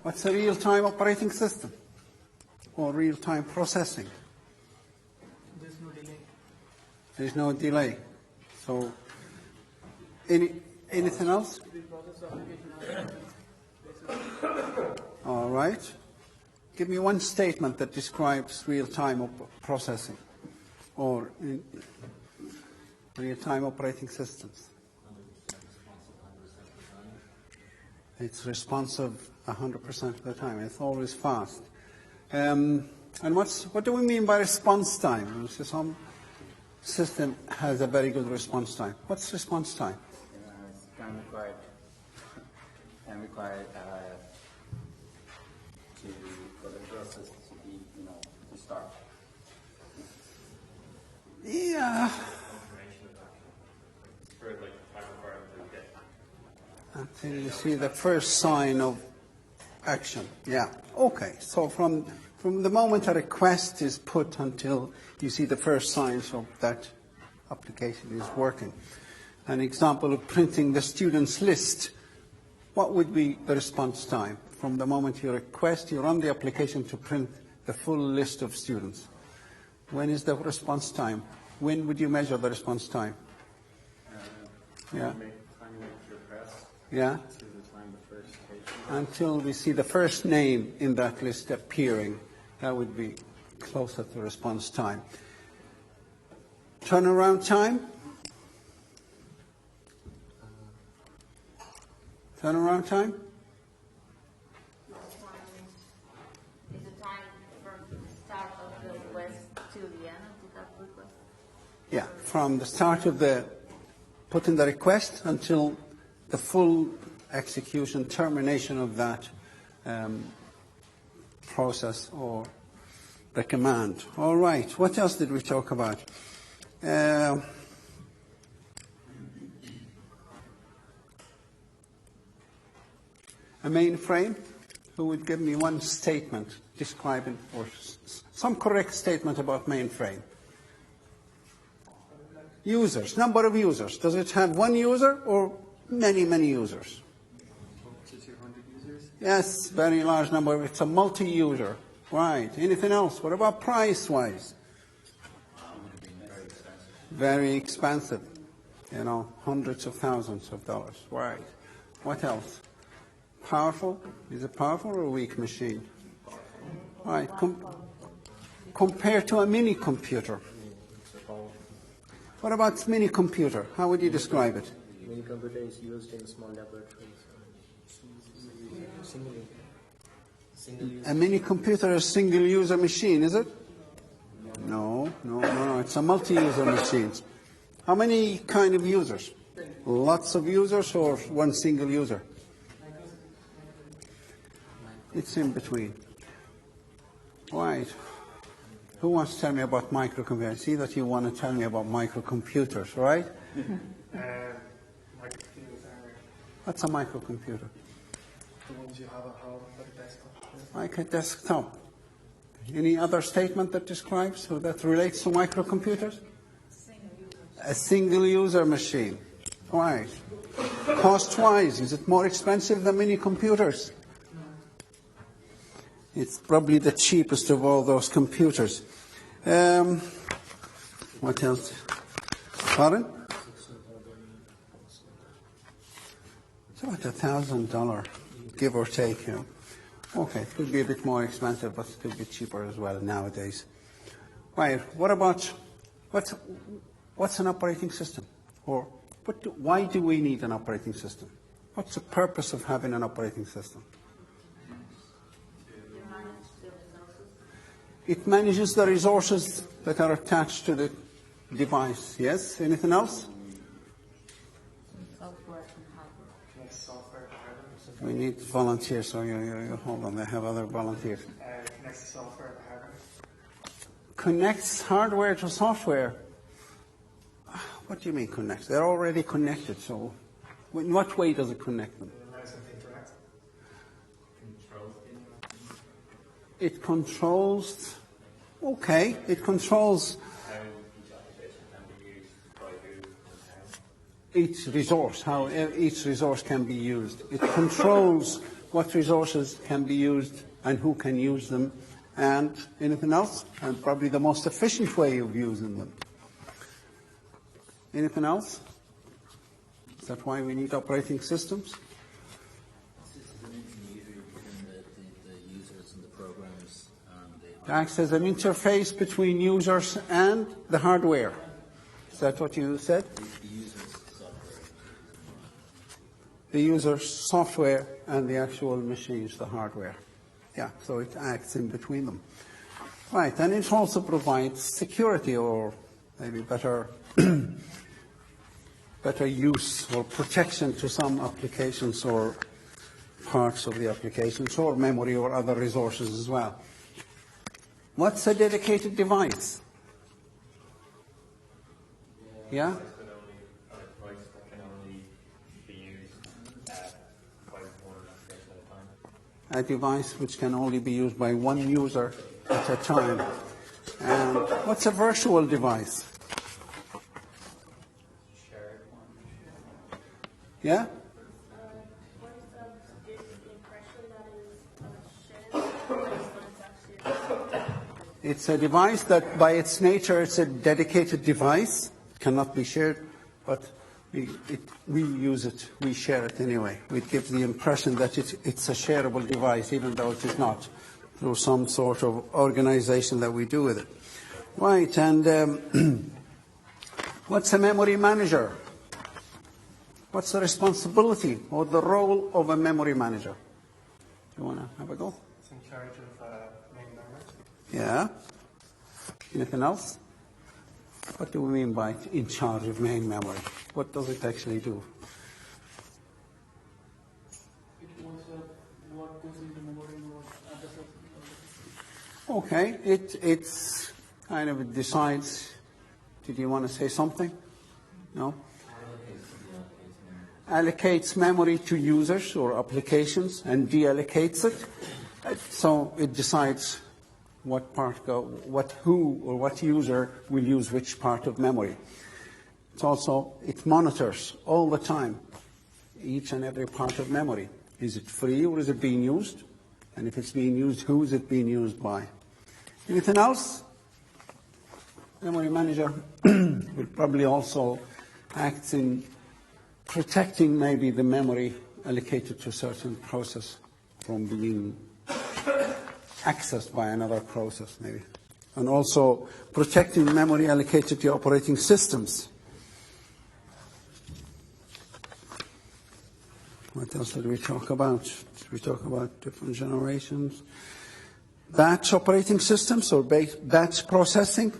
What's a real-time operating system or real-time processing? There's no delay. There's no delay. So, anything else? All right. Give me one statement that describes real-time processing or real-time operating systems. It's responsive 100% of the time. It's always fast. And what do we mean by response time? So some system has a very good response time. What's response time? It's time required for the process to be, to start. Yeah. Until you see the first sign of action. Yeah. Okay. So from the moment a request is put until you see the first signs of that application is working. An example of printing the students' list. What would be the response time? From the moment you request, you run the application to print the full list of students. When is the response time? When would you measure the response time? Yeah. Yeah. Until we see the first name in that list appearing, that would be closer to response time. Turnaround time? Turnaround time? Is the time from the start of the request to the end of that request? Yeah, from the start of the putting the request until the full execution, termination of that process or the command. All right, what else did we talk about? A mainframe? Who would give me one statement describing, or some correct statement about mainframe? Users, number of users. Does it have one user or many, many users? Up to 200 users? Yes, very large number. It's a multi-user. Right. Anything else? What about price-wise? Very expensive. You know, hundreds of thousands of dollars. Right. What else? Powerful? Is it powerful or a weak machine? Right. Compared to a mini computer. What about mini computer? How would you describe it? Mini computer is used in small laboratories. A mini computer is a single user machine, is it? No. It's a multi-user machine. How many kind of users? Lots of users or one single user? It's in between. Right. Who wants to tell me about microcomputers? I see that you want to tell me about microcomputers, right? What's a microcomputer? The ones you have at home, like a desktop. Like a desktop. Any other statement that describes or that relates to microcomputers? A single user machine. Right. Cost-wise, is it more expensive than mini computers? It's probably the cheapest of all those computers. What else? Pardon? It's about $1,000, give or take. You know. Okay, it could be a bit more expensive, but it could be cheaper as well nowadays. Right. What about what's an operating system? Or why do we need an operating system? What's the purpose of having an operating system? It manages the resources that are attached to the device. Yes? Anything else? Software and hardware. We need volunteers, so you hold on, they have other volunteers. Connects software and hardware. Connects hardware to software. What do you mean connects? They're already connected, so in what way does it connect them? It controls, okay, it controls. How each application can be used by who and how. each resource, how each resource can be used. It controls what resources can be used and who can use them, and anything else, and probably the most efficient way of using them. Anything else? Is that why we need operating systems? It's an intermediary between the users and the programs. It acts as an interface between users and the hardware. Is that what you said? The user's software. The user's software and the actual machines, the hardware. Yeah, so it acts in between them. Right, and it also provides security, or maybe better better use or protection to some applications or parts of the applications, or memory or other resources as well. What's a dedicated device? Yeah? A device which can only be used by one user at a time. And what's a virtual device? Yeah? It's a device that by its nature it's a dedicated device. It cannot be shared, but we use it, we share it anyway. It gives the impression that it's a shareable device, even though it is not, through some sort of organization that we do with it. Right, and what's a memory manager? What's the responsibility or the role of a memory manager? Do you want to have a go? It's in charge of main memory. Yeah. Anything else? What do we mean by in charge of main memory? What does it actually do? It was what goes into memory and what addresses. Okay, it's kind of, it decides. Did you want to say something? No? Allocates memory to users or applications and deallocates it. So it decides what part who or what user will use which part of memory. It's also, it monitors all the time each and every part of memory. Is it free or is it being used? And if it's being used, who is it being used by? Anything else? Memory manager will probably also act in protecting maybe the memory allocated to a certain process from being accessed by another process maybe. And also protecting memory allocated to operating systems. What else did we talk about? Did we talk about different generations? Batch operating systems or batch processing?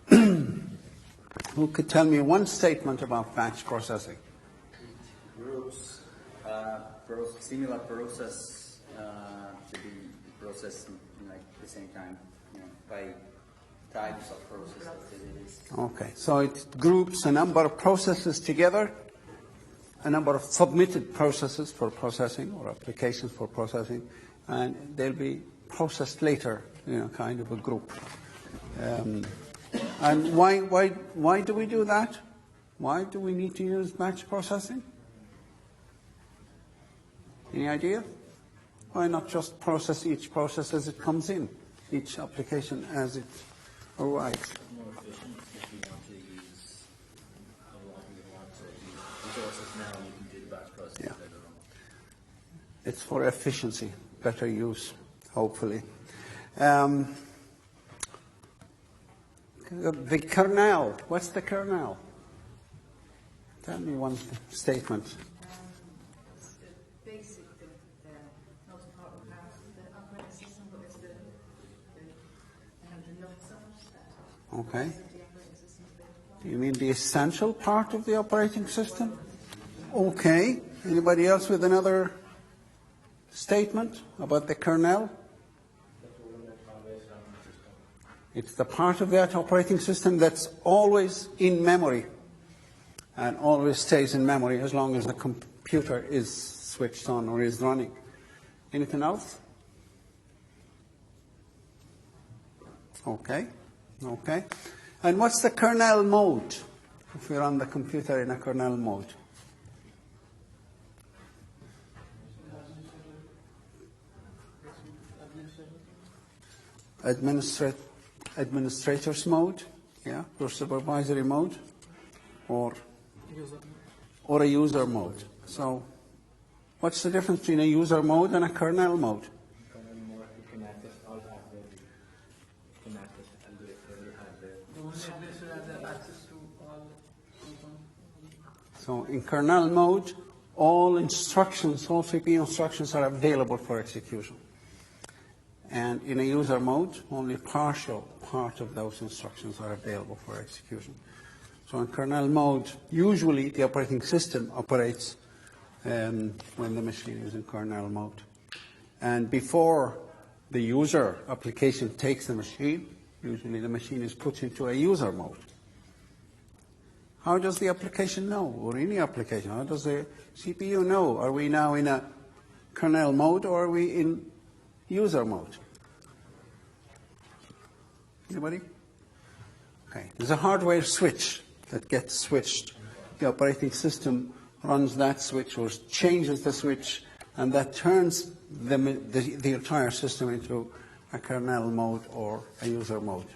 Who could tell me one statement about batch processing? Groups, similar process to be processed like the same time, by types of process activities. Okay, so it groups a number of processes together, a number of submitted processes for processing or applications for processing, and they'll be processed later, kind of a group. And why do we do that? Why do we need to use batch processing? Any idea? Why not just process each process as it comes in, each application as it arrives? More efficient if you want to use a lot, you want to use resources now, you can do the batch process Yeah. later on. It's for efficiency, better use, hopefully. The kernel, what's the kernel? Tell me one statement. It's the basic, not a part of the operating system, but it's the nuts of Okay. the operating system. Do you mean the essential part of the operating system? Okay. Anybody else with another statement about the kernel? It's the part of that operating system that's always in memory and always stays in memory as long as the computer is switched on or is running. Anything else? Okay. Okay. And what's the kernel mode? if we run the computer in a kernel mode? Administrator's mode, yeah, or supervisory mode, or a user mode. So what's the difference between a user mode and a kernel mode? Kernel mode, you can access all hardware. You can access every hardware. The only administrator has access to all components. So in kernel mode, all instructions, all CPU instructions are available for execution. And in a user mode, only partial part of those instructions are available for execution. So in kernel mode, usually the operating system operates when the machine is in kernel mode. And before the user application takes the machine, usually the machine is put into a user mode. How does the application know, or any application? How does the CPU know? Are we now in a kernel mode, or are we in user mode? Anybody? Okay. There's a hardware switch that gets switched. The operating system runs that switch or changes the switch, and that turns the entire system into a kernel mode or a user mode.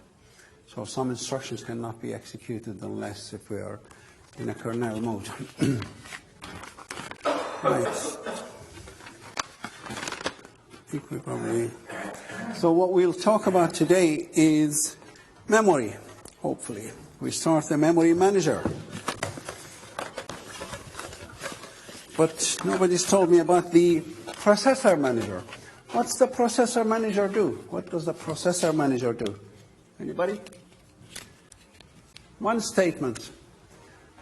So some instructions cannot be executed unless if we are in a kernel mode. Right. I think we probably... So what we'll talk about today is memory, hopefully. We start the memory manager. But nobody's told me about the processor manager. What's the processor manager do? What does the processor manager do? Anybody? One statement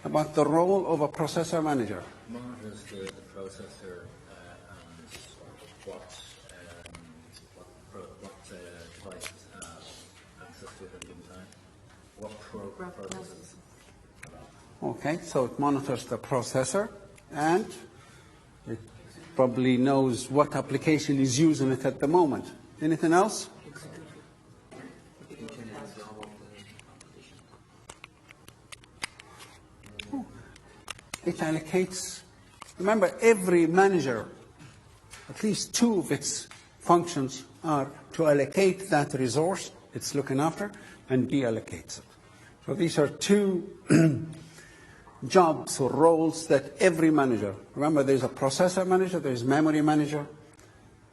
about the role of a processor manager. Monitors the processor and what devices have access to it at any time. What processes. Okay, so it monitors the processor and it probably knows what application is using it at the moment. Anything else? It allocates. Remember, every manager, at least two of its functions are to allocate that resource it's looking after and deallocates it. So these are two jobs or roles that every manager, remember there's a processor manager, there's memory manager,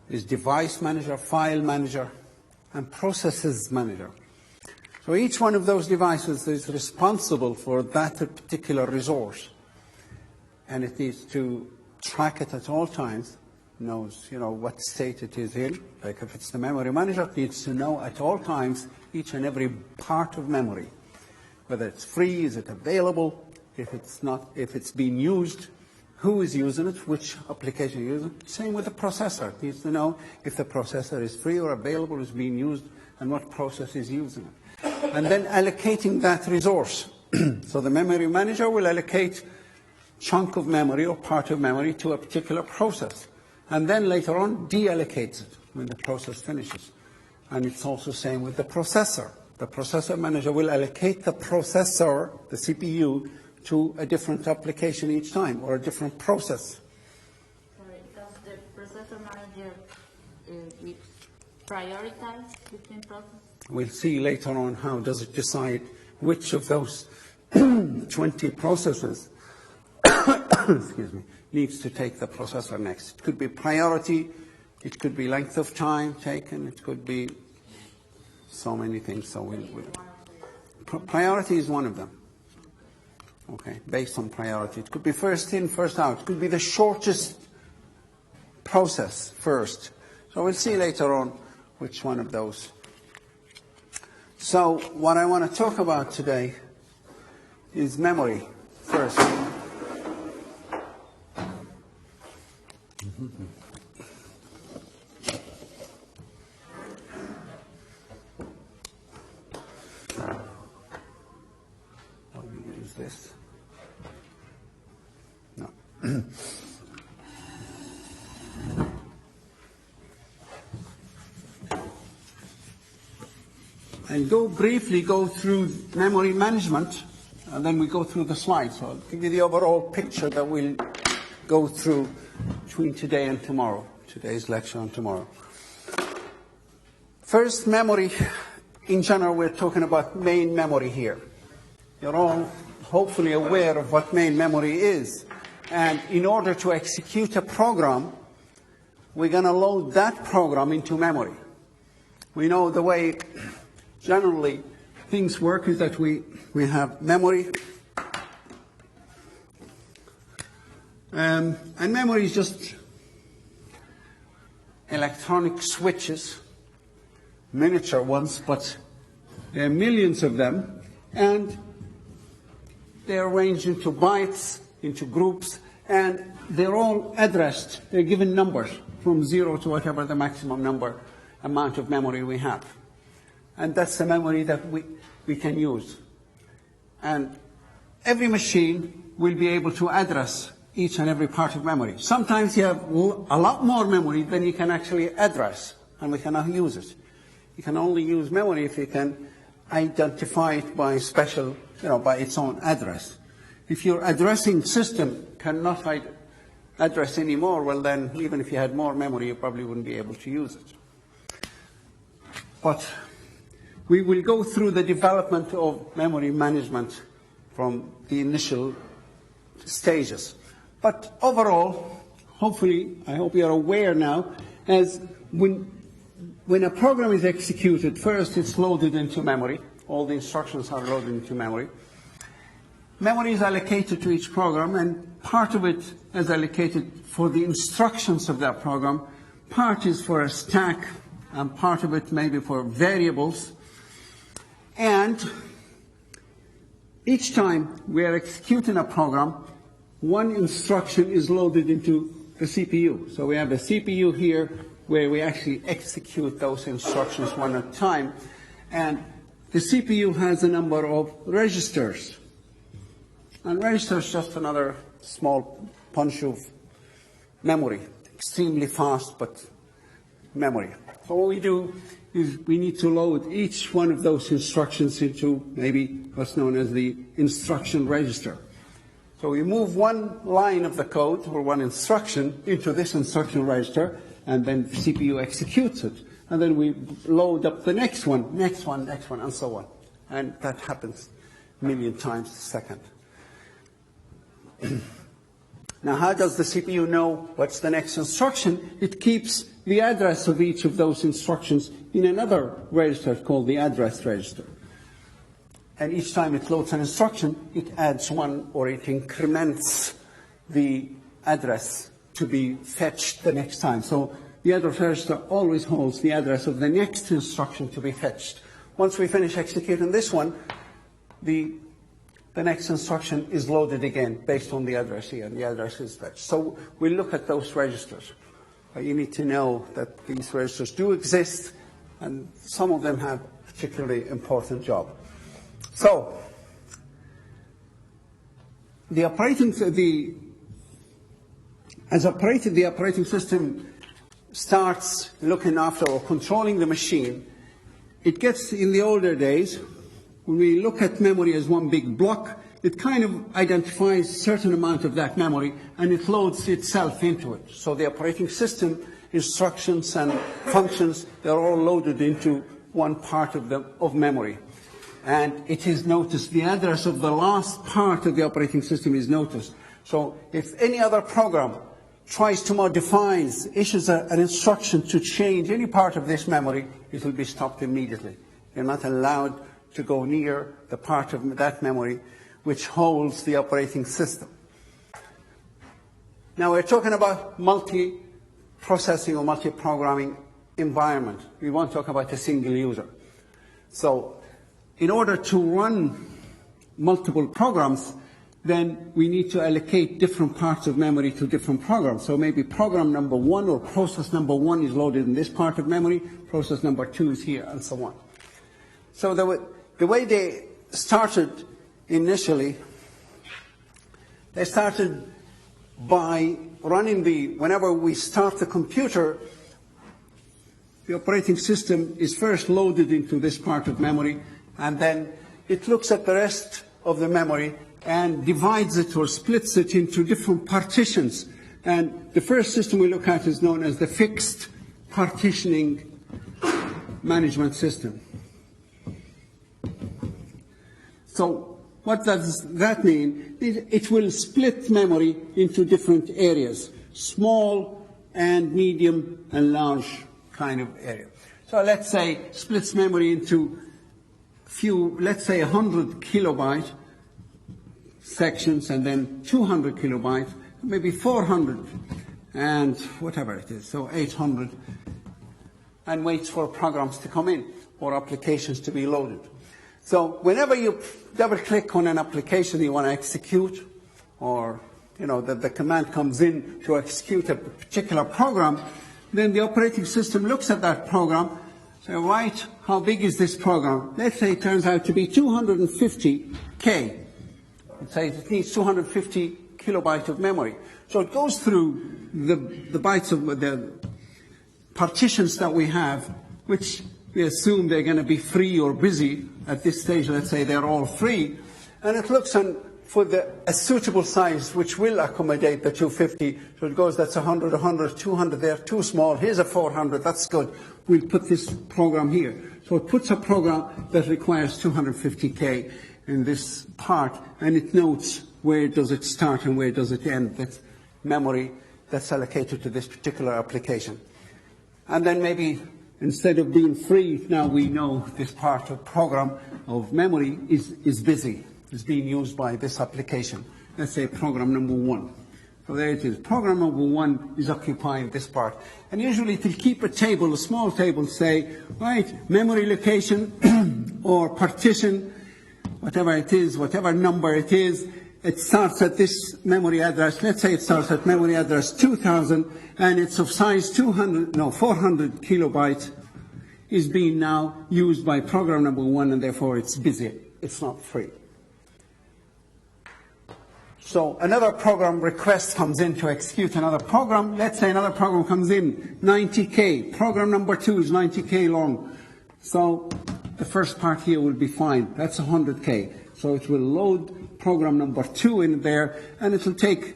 there's device manager, file manager, and processes manager. So each one of those devices is responsible for that particular resource. And it needs to track it at all times, knows, what state it is in. Like if it's the memory manager, it needs to know at all times each and every part of memory. Whether it's free, is it available, if it's not, if it's being used, who is using it, which application is using it. Same with the processor. It needs to know if the processor is free or available, is being used, and what process is using it. And then allocating that resource. So the memory manager will allocate chunk of memory or part of memory to a particular process. And then later on, deallocates it when the process finishes. And it's also the same with the processor. The processor manager will allocate the processor, the CPU, to a different application each time, or a different process. Sorry, does the processor manager prioritize between processes? We'll see later on how does it decide which of those 20 processes excuse me, needs to take the processor next. It could be priority, it could be length of time taken, it could be so many things. So priority is one of them. Okay, based on priority. It could be first in, first out. It could be the shortest process first. So we'll see later on which one of those. So what I want to talk about today is memory first. I'll use this. No. And briefly go through memory management and then we go through the slides. So I'll give you the overall picture that we'll go through between today and tomorrow, today's lecture and tomorrow. First, memory. In general, we're talking about main memory here. You're all hopefully aware of what main memory is. And in order to execute a program, we're going to load that program into memory. We know the way generally things work is that we have memory. And memory is just electronic switches, miniature ones, but there are millions of them, and they're arranged into bytes, into groups, and they're all addressed. They're given numbers from 0 to whatever the maximum amount of memory we have. And that's the memory that we can use. And every machine will be able to address each and every part of memory. Sometimes you have a lot more memory than you can actually address, and we cannot use it. You can only use memory if you can identify it by special, by its own address. If your addressing system cannot address anymore, well then, even if you had more memory, you probably wouldn't be able to use it. But we will go through the development of memory management from the initial stages. But overall, hopefully, I hope you're aware now, as when a program is executed, first it's loaded into memory. All the instructions are loaded into memory. Memory is allocated to each program, and part of it is allocated for the instructions of that program. Part is for a stack, and part of it maybe for variables. And each time we are executing a program, one instruction is loaded into the CPU. So we have a CPU here where we actually execute those instructions one at a time. And the CPU has a number of registers. And register is just another small punch of memory, extremely fast, but memory. So what we do is we need to load each one of those instructions into maybe what's known as the instruction register. So we move one line of the code or one instruction into this instruction register, and then the CPU executes it. And then we load up the next one, and so on. And that happens a million times a second. Now, how does the CPU know what's the next instruction? It keeps the address of each of those instructions in another register called the address register. And each time it loads an instruction, it adds one, or it increments the address to be fetched the next time. So the address register always holds the address of the next instruction to be fetched. Once we finish executing this one, the next instruction is loaded again based on the address here, and the address is fetched. So we look at those registers. You need to know that these registers do exist, and some of them have a particularly important job. So the operating system starts looking after or controlling the machine. It gets, in the older days, when we look at memory as one big block, it kind of identifies a certain amount of that memory, and it loads itself into it. So the operating system instructions and functions, they're all loaded into one part of memory. And it is noticed, the address of the last part of the operating system is noticed. So if any other program tries to modify, issues an instruction to change any part of this memory, it will be stopped immediately. You're not allowed to go near the part of that memory which holds the operating system. Now we're talking about multi-processing or multi-programming environment. We won't talk about a single user. So in order to run multiple programs, then we need to allocate different parts of memory to different programs. So maybe program number 1 or process number 1 is loaded in this part of memory, process number 2 is here, and so on. So the way they started initially, they started by running whenever we start the computer, the operating system is first loaded into this part of memory, and then it looks at the rest of the memory and divides it or splits it into different partitions. And the first system we look at is known as the fixed partitioning management system. So what does that mean? It will split memory into different areas, small and medium and large kind of area. So let's say splits memory into let's say 100 kilobyte sections, and then 200 kilobytes, maybe 400, and whatever it is, so 800, and waits for programs to come in or applications to be loaded. So whenever you double-click on an application you want to execute, or the command comes in to execute a particular program, then the operating system looks at that program, say, right, how big is this program? Let's say it turns out to be 250K. Let's say it needs 250 kilobytes of memory. So it goes through the bytes of the partitions that we have, which we assume they're going to be free or busy. At this stage, let's say they're all free. And it looks for a suitable size which will accommodate the 250. So it goes, that's 100, 100, 200, they're too small. Here's a 400, that's good. We'll put this program here. So it puts a program that requires 250K in this part, and it notes where does it start and where does it end. That's memory that's allocated to this particular application. And then maybe instead of being free, now we know this part of program of memory is busy, is being used by this application. Let's say program number 1. So there it is. Program number 1 is occupying this part. And usually to keep a table, a small table, say, right, memory location or partition, whatever it is, whatever number it is, it starts at this memory address. Let's say it starts at memory address 2000, and it's of size 400 kilobytes, is being now used by program number 1, and therefore it's busy. It's not free. So another program request comes in to execute another program. Let's say another program comes in, 90K. Program number 2 is 90K long. So the first part here will be fine. That's 100K. So it will load program number 2 in there, and it will take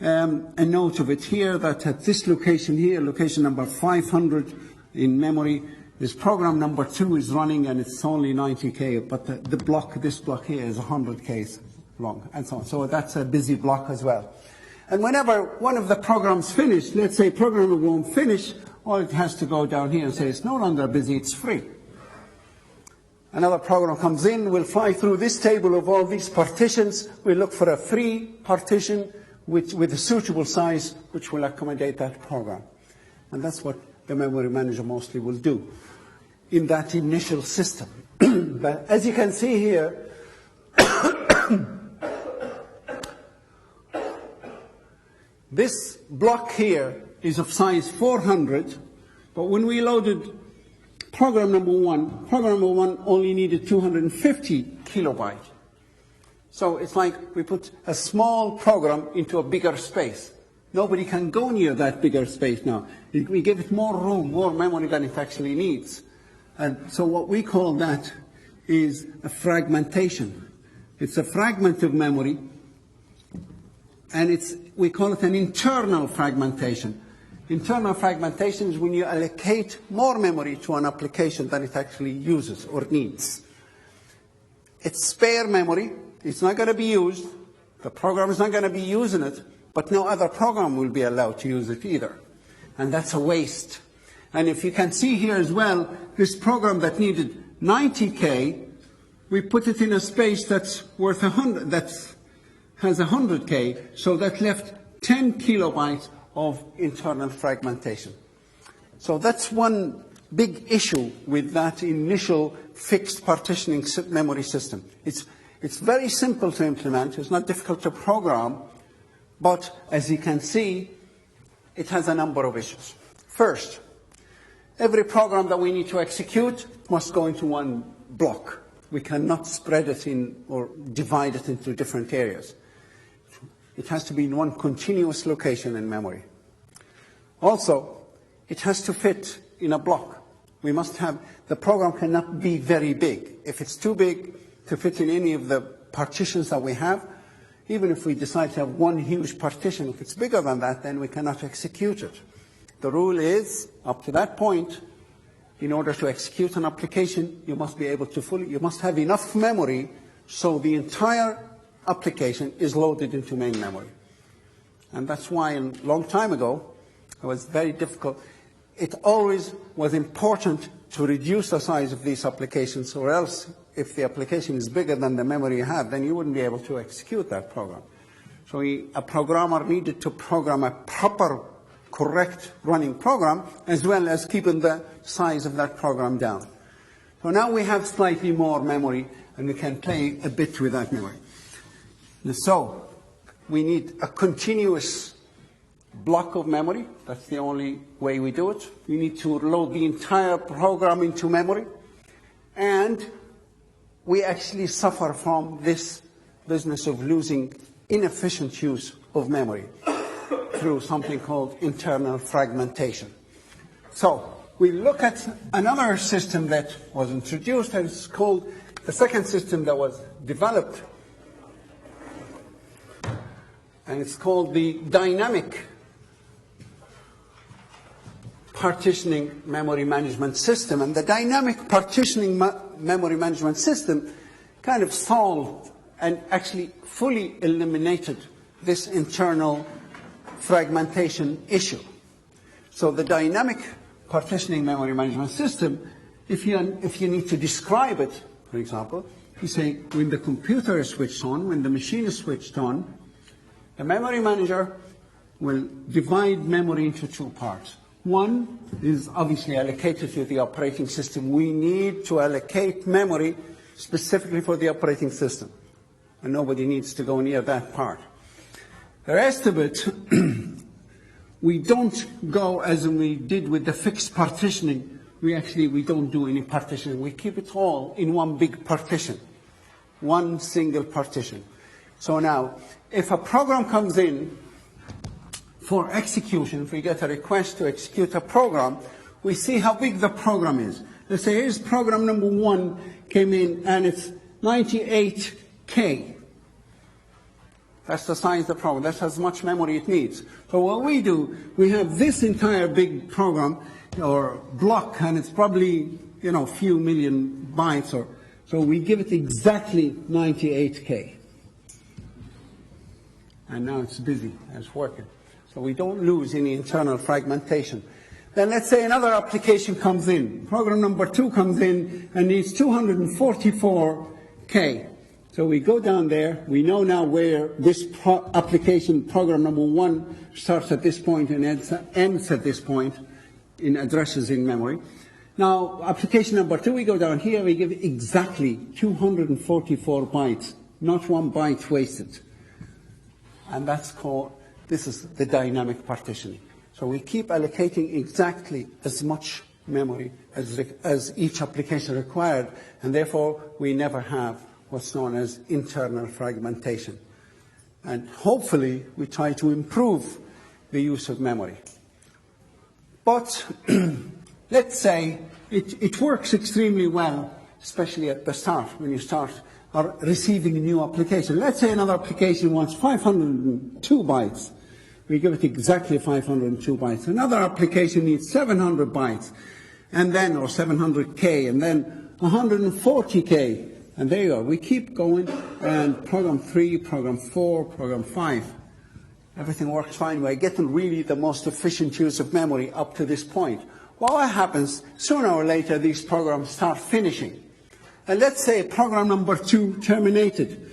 a note of it here that at this location here, location number 500 in memory, this program number 2 is running and it's only 90K, but this block here is 100K long, and so on. So that's a busy block as well. And whenever one of the programs finish, let's say program number 1 finish, all it has to go down here and say it's no longer busy, it's free. Another program comes in, we'll fly through this table of all these partitions, we'll look for a free partition with a suitable size which will accommodate that program. And that's what the memory manager mostly will do in that initial system. But as you can see here, this block here is of size 400, but when we loaded program number 1 only needed 250 kilobytes. So it's like we put a small program into a bigger space. Nobody can go near that bigger space now. We give it more room, more memory than it actually needs. And so what we call that is a fragmentation. It's a fragment of memory, and we call it an internal fragmentation. Internal fragmentation is when you allocate more memory to an application than it actually uses or needs. It's spare memory. It's not going to be used. The program is not going to be using it, but no other program will be allowed to use it either. And that's a waste. And if you can see here as well, this program that needed 90K, we put it in a space that's worth 100, that has 100K, so that left 10 kilobytes of internal fragmentation. So that's one big issue with that initial fixed partitioning memory system. It's very simple to implement, it's not difficult to program, but as you can see, it has a number of issues. First, every program that we need to execute must go into one block. We cannot spread it in or divide it into different areas. It has to be in one continuous location in memory. Also, it has to fit in a block. The program cannot be very big. If it's too big to fit in any of the partitions that we have. Even if we decide to have one huge partition, if it's bigger than that, then we cannot execute it. The rule is, up to that point, in order to execute an application, you must be able to you must have enough memory so the entire application is loaded into main memory. And that's why a long time ago, it was very difficult. It always was important to reduce the size of these applications, or else if the application is bigger than the memory you have, then you wouldn't be able to execute that program. So a programmer needed to program a proper, correct running program, as well as keeping the size of that program down. So now we have slightly more memory, and we can play a bit with that memory. So we need a continuous block of memory. That's the only way we do it. We need to load the entire program into memory. And we actually suffer from this business of losing inefficient use of memory through something called internal fragmentation. So we look at another system that was introduced, and it's called the second system that was developed, and it's called the dynamic partitioning memory management system. And the dynamic partitioning memory management system kind of solved and actually fully eliminated this internal fragmentation issue. So the dynamic partitioning memory management system, if you need to describe it, for example, you say when the computer is switched on, when the machine is switched on, the memory manager will divide memory into two parts. One is obviously allocated to the operating system. We need to allocate memory specifically for the operating system, and nobody needs to go near that part. The rest of it, we don't go as we did with the fixed partitioning. We don't do any partitioning. We keep it all in one big partition, one single partition. So now, if a program comes in for execution, if we get a request to execute a program, we see how big the program is. Let's say here's program number 1 came in, and it's 98K. That's the size of the program. That's as much memory it needs. So what we do, we have this entire big program or block, and it's probably, a few million bytes, so we give it exactly 98K. And now it's busy, it's working. So we don't lose any internal fragmentation. Then let's say another application comes in. Program number 2 comes in and needs 244K. So we go down there. We know now where this application, program number 1, starts at this point and ends at this point in addresses in memory. Now, application number 2, we go down here. We give exactly 244 bytes, not 1 byte wasted. And this is the dynamic partitioning. So we keep allocating exactly as much memory as each application required, and therefore we never have what's known as internal fragmentation. And hopefully we try to improve the use of memory. But let's say it works extremely well, especially at the start, when you start receiving a new application. Let's say another application wants 502 bytes. We give it exactly 502 bytes. Another application needs 700 bytes, and then, or 700K, and then 140K. And there you go. We keep going, and program 3, program 4, program 5. Everything works fine. We're getting really the most efficient use of memory up to this point. Well, what happens? Sooner or later, these programs start finishing. And let's say program number 2 terminated.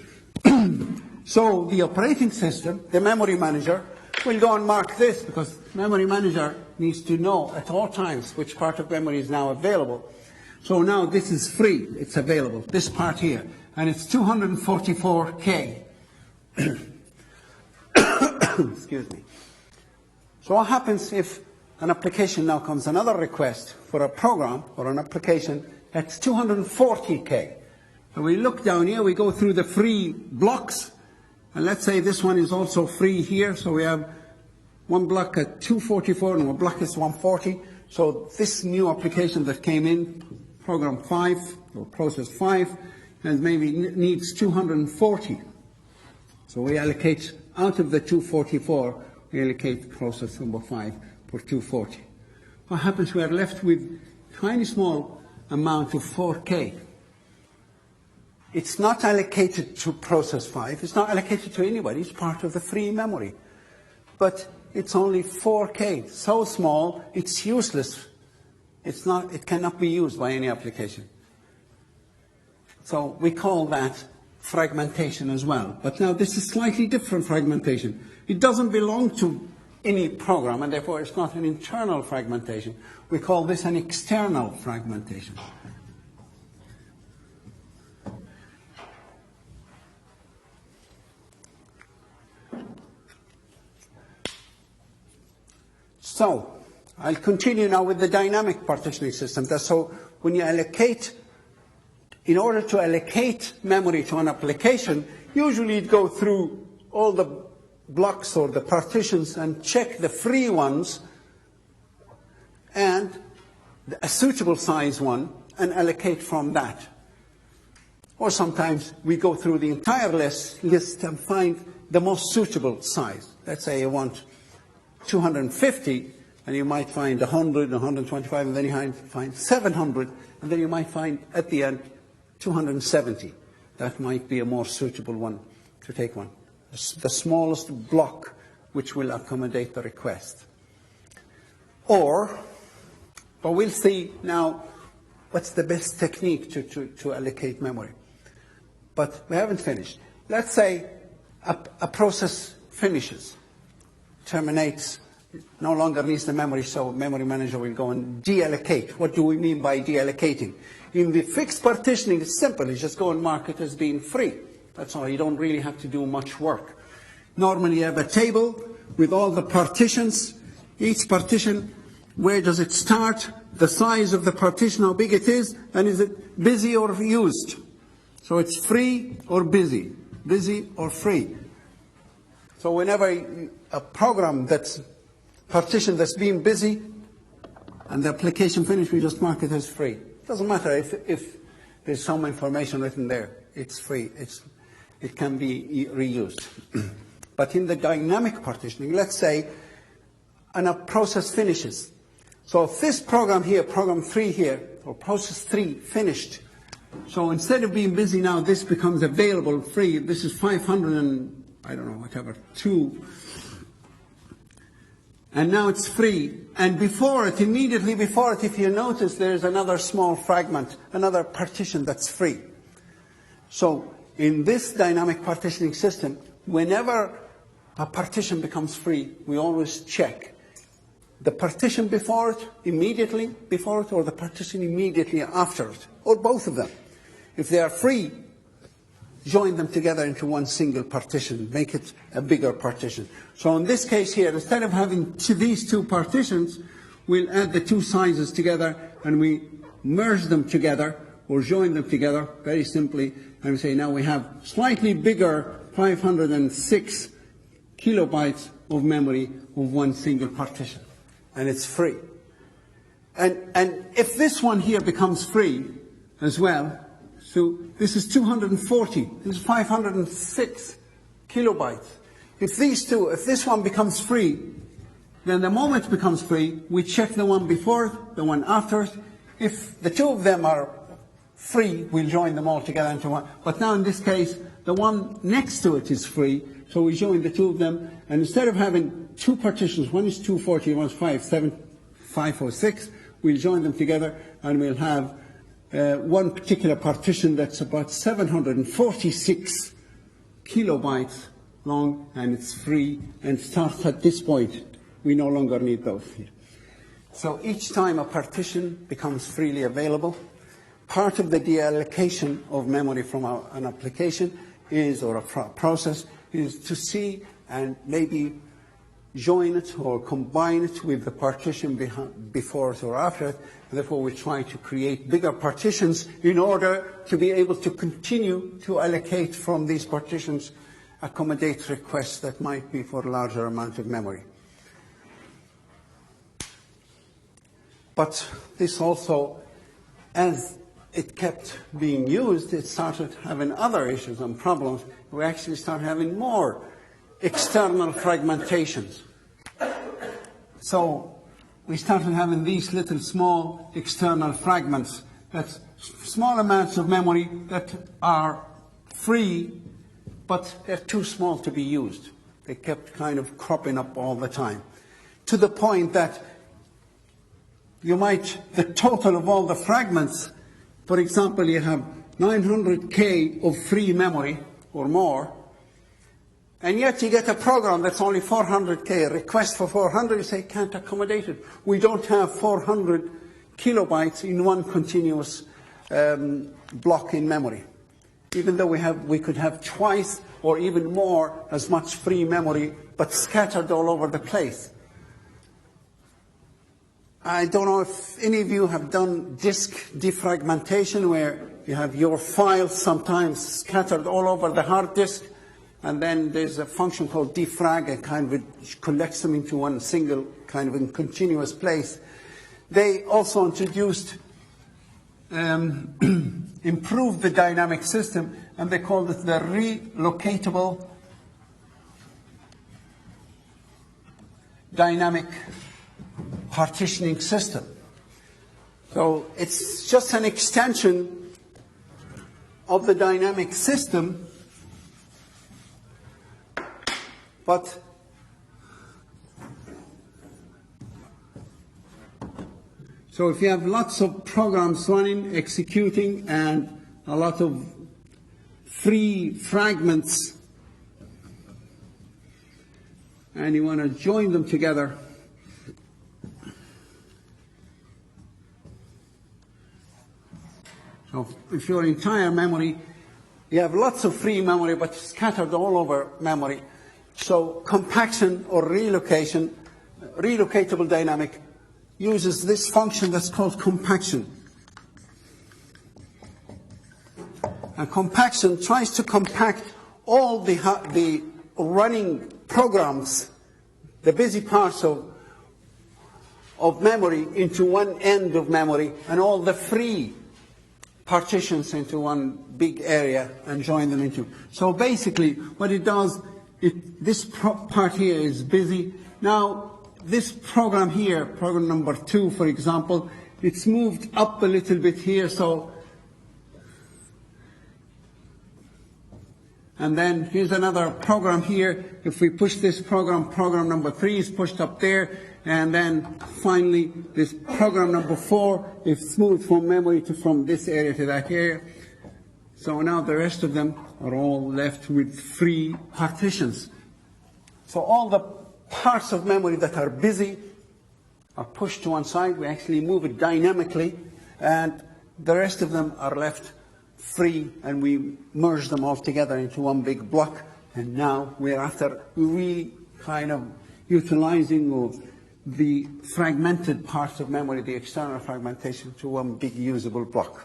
So the operating system, the memory manager, will go and mark this, because memory manager needs to know at all times which part of memory is now available. So now this is free, it's available, this part here, and it's 244K. Excuse me. So what happens if an application now comes, another request for a program or an application that's 240K? So we look down here, we go through the free blocks, and let's say this one is also free here, so we have one block at 244 and one block is 140. So this new application that came in, program 5, or process 5, and maybe needs 240. So we allocate, out of the 244, we allocate process number 5 for 240. What happens? We are left with tiny small amount of 4K. It's not allocated to process 5. It's not allocated to anybody. It's part of the free memory. But it's only 4K. So small, it's useless. It cannot be used by any application. So we call that fragmentation as well. But now this is slightly different fragmentation. It doesn't belong to any program, and therefore it's not an internal fragmentation. We call this an external fragmentation. So, I'll continue now with the dynamic partitioning system. So, when you allocate, in order to allocate memory to an application, usually you'd go through all the blocks or the partitions and check the free ones and a suitable size one and allocate from that. Or sometimes we go through the entire list and find the most suitable size. Let's say you want 250, and you might find 100, 125, and then you might find 700, and then you might find at the end 270. That might be a more suitable one to take one. The smallest block which will accommodate the request. But we'll see now what's the best technique to allocate memory. But we haven't finished. Let's say a process finishes, terminates, no longer needs the memory, so memory manager will go and deallocate. What do we mean by deallocating? In the fixed partitioning, it's simple. You just go and mark it as being free. That's all. You don't really have to do much work. Normally you have a table with all the partitions. Each partition, where does it start? The size of the partition, how big it is, and is it busy or used? So it's free or busy or free. So whenever a program that's partition that's being busy and the application finished, we just mark it as free. It doesn't matter if there's some information written there. It's free. It can be reused. But in the dynamic partitioning, let's say a process finishes. So if this program here, program 3 here, or process 3 finished, so instead of being busy now, this becomes available free. This is 500 and, I don't know, whatever, 2. And now it's free. And before it, immediately before it, if you notice, there's another small fragment, another partition that's free. So in this dynamic partitioning system, whenever a partition becomes free, we always check the partition before it, immediately before it, or the partition immediately after it, or both of them. If they are free, join them together into one single partition, make it a bigger partition. So in this case here, instead of having these two partitions, we'll add the two sizes together and we merge them together or join them together very simply, and we say now we have slightly bigger 506 kilobytes of memory of one single partition, and it's free. And if this one here becomes free as well, so this is 240, this is 506 kilobytes. If this one becomes free, then the moment it becomes free, we check the one before it, the one after it. If the two of them are free, we'll join them all together into one. But now in this case, the one next to it is free, so we join the two of them, and instead of having two partitions, one is 240, one is 506, we'll join them together, and we'll have one particular partition that's about 746 kilobytes long, and it's free, and starts at this point. We no longer need those here. So each time a partition becomes freely available, part of the deallocation of memory from an application is, or a process, is to see and maybe join it or combine it with the partition before it or after it. And therefore, we try to create bigger partitions in order to be able to continue to allocate from these partitions, accommodate requests that might be for a larger amount of memory. But this also, as it kept being used, it started having other issues and problems. We actually started having more external fragmentations. So we started having these little small external fragments, that's small amounts of memory that are free, but they're too small to be used. They kept kind of cropping up all the time, to the point that the total of all the fragments, for example, you have 900K of free memory or more, and yet you get a program that's only 400K, a request for 400, you say, can't accommodate it. We don't have 400 kilobytes in one continuous block in memory. Even though we could have twice or even more as much free memory, but scattered all over the place. I don't know if any of you have done disk defragmentation, where you have your files sometimes scattered all over the hard disk, and then there's a function called defrag, and kind of it collects them into one single kind of in continuous place. They also introduced, improved the dynamic system, and they called it the relocatable dynamic partitioning system. So it's just an extension of the dynamic system, but so if you have lots of programs running, executing, and a lot of free fragments, and you want to join them together, so if your entire memory, you have lots of free memory but scattered all over memory, so compaction or relocation, relocatable dynamic, uses this function that's called compaction. And compaction tries to compact all the running programs, the busy parts of memory, into one end of memory, and all the free partitions into one big area and join them into. So basically what it does, this part here is busy. Now this program here, program number 2, for example, it's moved up a little bit here, so, and then here's another program here. If we push this program, program number 3 is pushed up there, and then finally this program number 4 is moved from memory from this area to that area. So now the rest of them are all left with free partitions. So all the parts of memory that are busy are pushed to one side. We actually move it dynamically, and the rest of them are left free, and we merge them all together into one big block. And now we're after kind of utilizing the fragmented parts of memory, the external fragmentation, to one big usable block.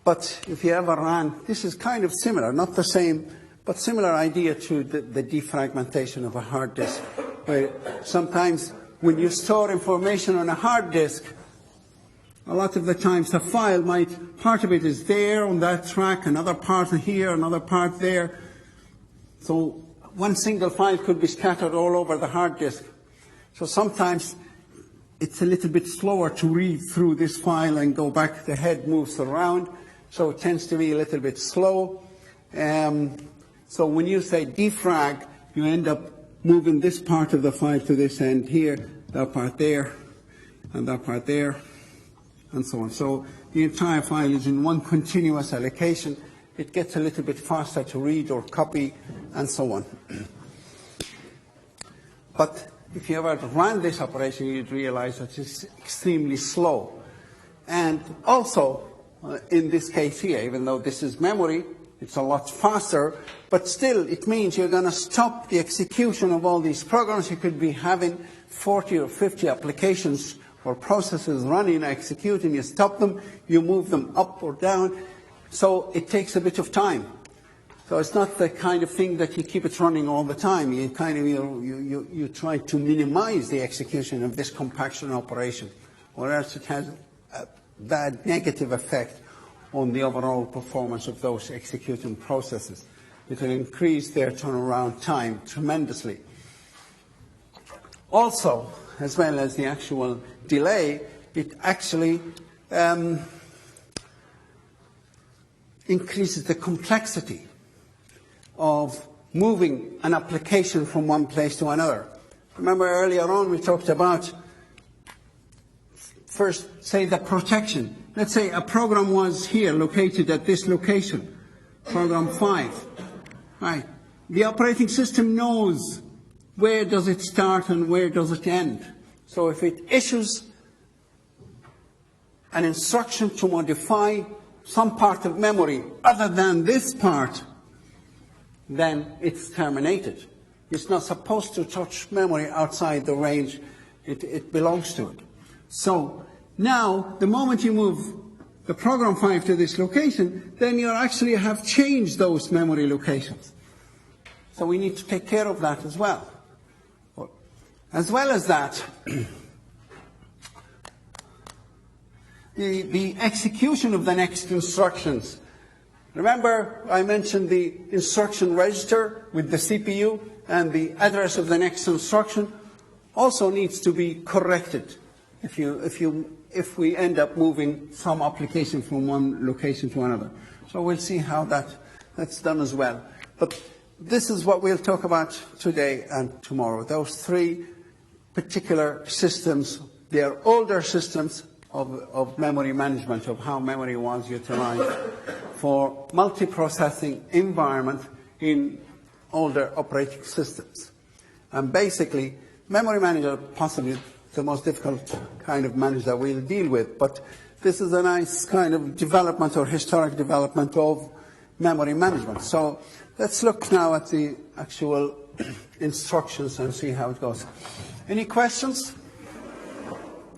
But if you ever ran, this is kind of similar, not the same, but similar idea to the defragmentation of a hard disk, where sometimes when you store information on a hard disk, a lot of the times the file part of it is there on that track, another part here, another part there. So one single file could be scattered all over the hard disk. So sometimes it's a little bit slower to read through this file and go back. The head moves around, so it tends to be a little bit slow. So when you say defrag, you end up moving this part of the file to this end here, that part there, and that part there, and so on. So the entire file is in one continuous allocation. It gets a little bit faster to read or copy, and so on. But if you ever ran this operation, you'd realize that it's extremely slow. And also, in this case here, even though this is memory, it's a lot faster, but still it means you're going to stop the execution of all these programs. You could be having 40 or 50 applications or processes running, executing. You stop them, you move them up or down. So it takes a bit of time. So it's not the kind of thing that you keep it running all the time. You kind of you try to minimize the execution of this compaction operation, or else it has bad negative effect on the overall performance of those executing processes. It will increase their turnaround time tremendously. Also, as well as the actual delay, it actually increases the complexity of moving an application from one place to another. Remember earlier on we talked about first, say, the protection. Let's say a program was here, located at this location, program 5. Right. The operating system knows where does it start and where does it end. So if it issues an instruction to modify some part of memory other than this part, then it's terminated. It's not supposed to touch memory outside the range it belongs to it. So now, the moment you move the program 5 to this location, then you actually have changed those memory locations. So we need to take care of that as well. As well as that, the execution of the next instructions. Remember, I mentioned the instruction register with the CPU and the address of the next instruction also needs to be corrected if we end up moving some application from one location to another. So we'll see how that's done as well. But this is what we'll talk about today and tomorrow. Those three particular systems, they are older systems of memory management, of how memory was utilized for multiprocessing environment in older operating systems. And basically, memory manager possibly the most difficult kind of manager that we'll deal with, but this is a nice kind of development or historic development of memory management. So let's look now at the actual instructions and see how it goes. Any questions?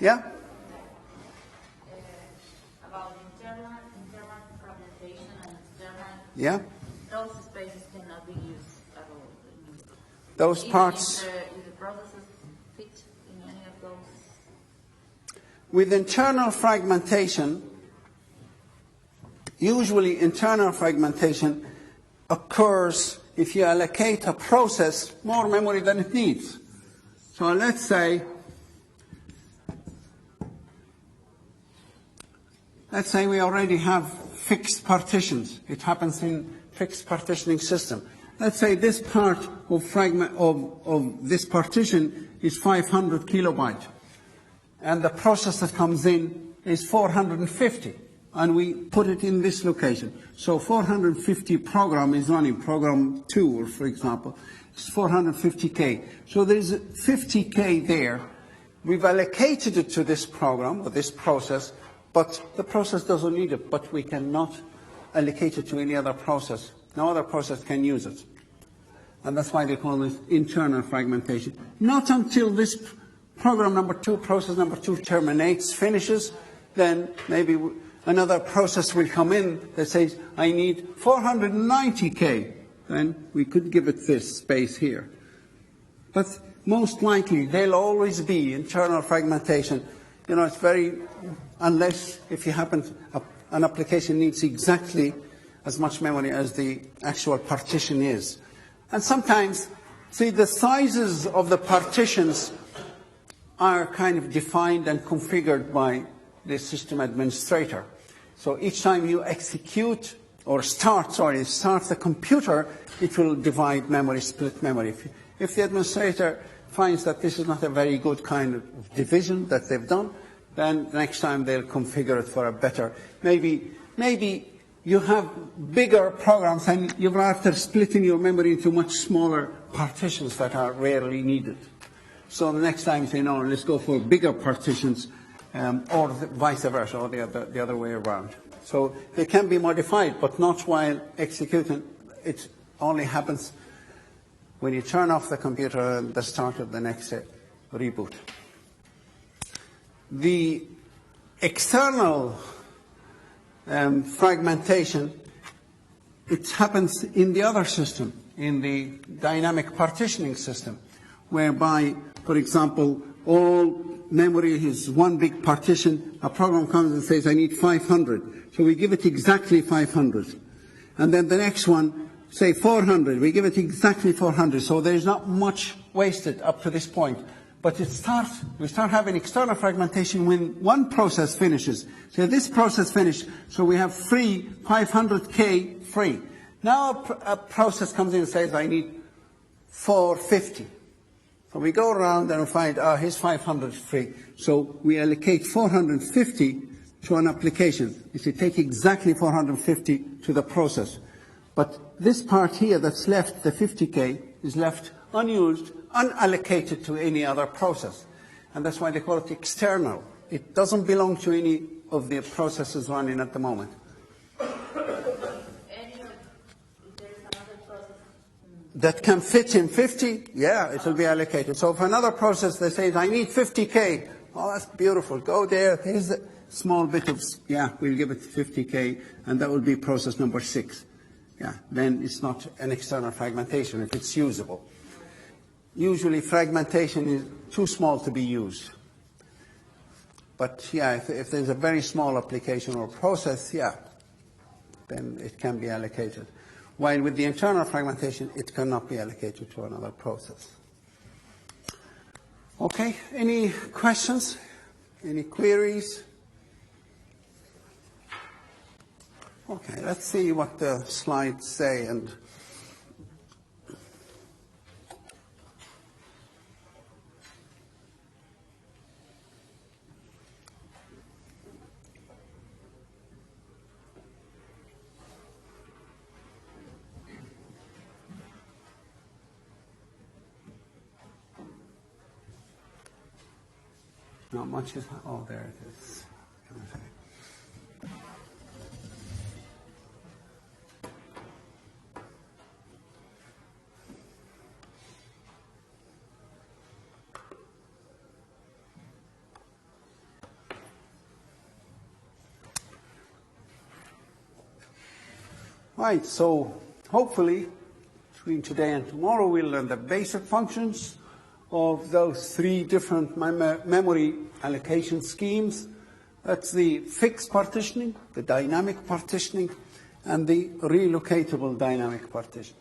Yeah? About internal fragmentation and external. Yeah? Those spaces cannot be used at all. Those Even parts. if the processes fit in any of those. With internal fragmentation, usually internal fragmentation occurs if you allocate a process more memory than it needs. So let's say we already have fixed partitions. It happens in fixed partitioning system. Let's say this part of this partition is 500 kilobyte, and the process that comes in is 450, and we put it in this location. So 450 program is running, program 2, for example, it's 450K. So there's 50K there. We've allocated it to this program, or this process, but the process doesn't need it, but we cannot allocate it to any other process. No other process can use it. And that's why they call this internal fragmentation. Not until this program number 2, process number 2 terminates, finishes, then maybe another process will come in that says, I need 490K. Then we could give it this space here. But most likely, there'll always be internal fragmentation. You know, it's very, unless if you happen, an application needs exactly as much memory as the actual partition is. And sometimes, see, the sizes of the partitions are kind of defined and configured by the system administrator. So each time you execute or start the computer, it will divide memory, split memory. If the administrator finds that this is not a very good kind of division that they've done, then next time they'll configure it for a better. Maybe you have bigger programs and you're after splitting your memory into much smaller partitions that are rarely needed. So the next time you say, no, let's go for bigger partitions, or vice versa, or the other way around. So they can be modified, but not while executing. It only happens when you turn off the computer at the start of the next reboot. The external fragmentation, it happens in the other system, in the dynamic partitioning system, whereby, for example, all memory is one big partition. A program comes and says, I need 500. So we give it exactly 500. And then the next one, say 400. We give it exactly 400. So there is not much wasted up to this point. But we start having external fragmentation when one process finishes. So this process finished, so we have free 500K free. Now a process comes in and says, I need 450. So we go around and we find, here's 500 free. So we allocate 450 to an application. You see, take exactly 450 to the process. But this part here that's left, the 50K, is left unused, unallocated to any other process. And that's why they call it external. It doesn't belong to any of the processes running at the moment. That can fit in 50, yeah, it will be allocated. So if another process, they say, I need 50K. Oh, that's beautiful. Go there. Here's a small bit of, yeah, we'll give it 50K, and that will be process number 6. Yeah, then it's not an external fragmentation if it's usable. Usually fragmentation is too small to be used. But yeah, if there's a very small application or process, yeah, then it can be allocated. While with the internal fragmentation, it cannot be allocated to another process. Okay, any questions? Any queries? Okay, let's see what the slides say. And not much is, oh, there it is. Right, so hopefully between today and tomorrow we'll learn the basic functions of those 3 different memory allocation schemes. That's the fixed partitioning, the dynamic partitioning, and the relocatable dynamic partition.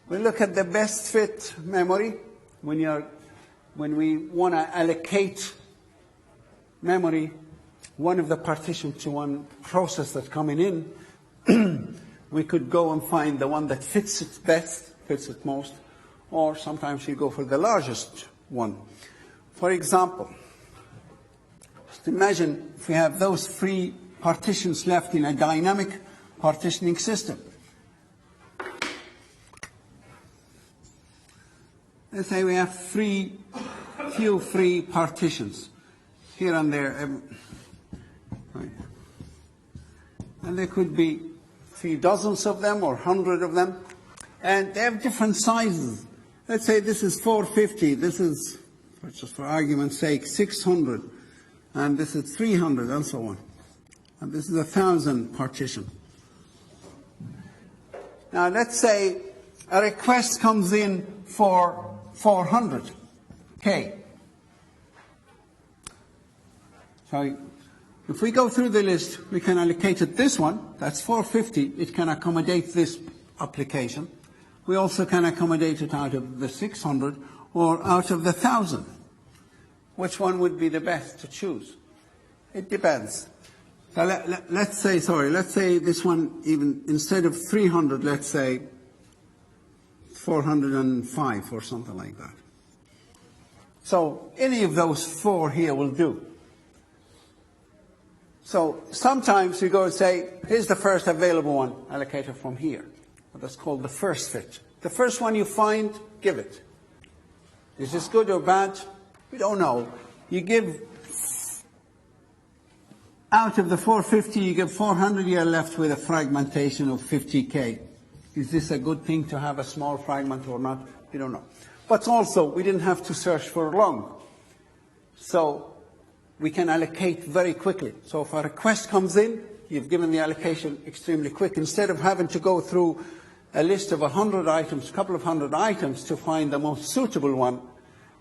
We look at the best fit memory when we want to allocate memory, one of the partitions to one process that's coming in. We could go and find the one that fits it best, fits it most, or sometimes you go for the largest one. For example, just imagine if we have those 3 partitions left in a dynamic partitioning system. Let's say we have few free partitions here and there. Right. And there could be 3 dozens of them or 100 of them. And they have different sizes. Let's say this is 450, this is, just for argument's sake, 600, and this is 300, and so on. And this is 1,000 partition. Now let's say a request comes in for 400K. So if we go through the list, we can allocate it this one, that's 450, it can accommodate this application. We also can accommodate it out of the 600 or out of the 1,000. Which one would be the best to choose? It depends. So let's say this one, even instead of 300, let's say 405 or something like that. So any of those 4 here will do. So sometimes we go and say, here's the first available one, allocated from here. That's called the first fit. The first one you find, give it. Is this good or bad? We don't know. You give, out of the 450, you give 400, you're left with a fragmentation of 50K. Is this a good thing to have a small fragment or not? We don't know. But also, we didn't have to search for long. So we can allocate very quickly. So if a request comes in, you've given the allocation extremely quick. Instead of having to go through a list of 100 items, a couple of hundred items to find the most suitable one,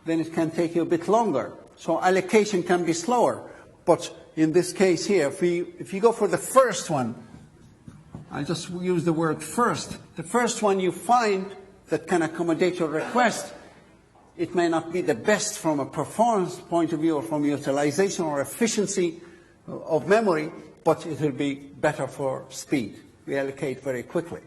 then it can take you a bit longer. so allocation can be slower. But in this case here, if you go for the first one, I'll just use the word first. The first one you find that can accommodate your request, it may not be the best from a performance point of view or from utilization or efficiency of memory, but it will be better for speed. We allocate very quickly.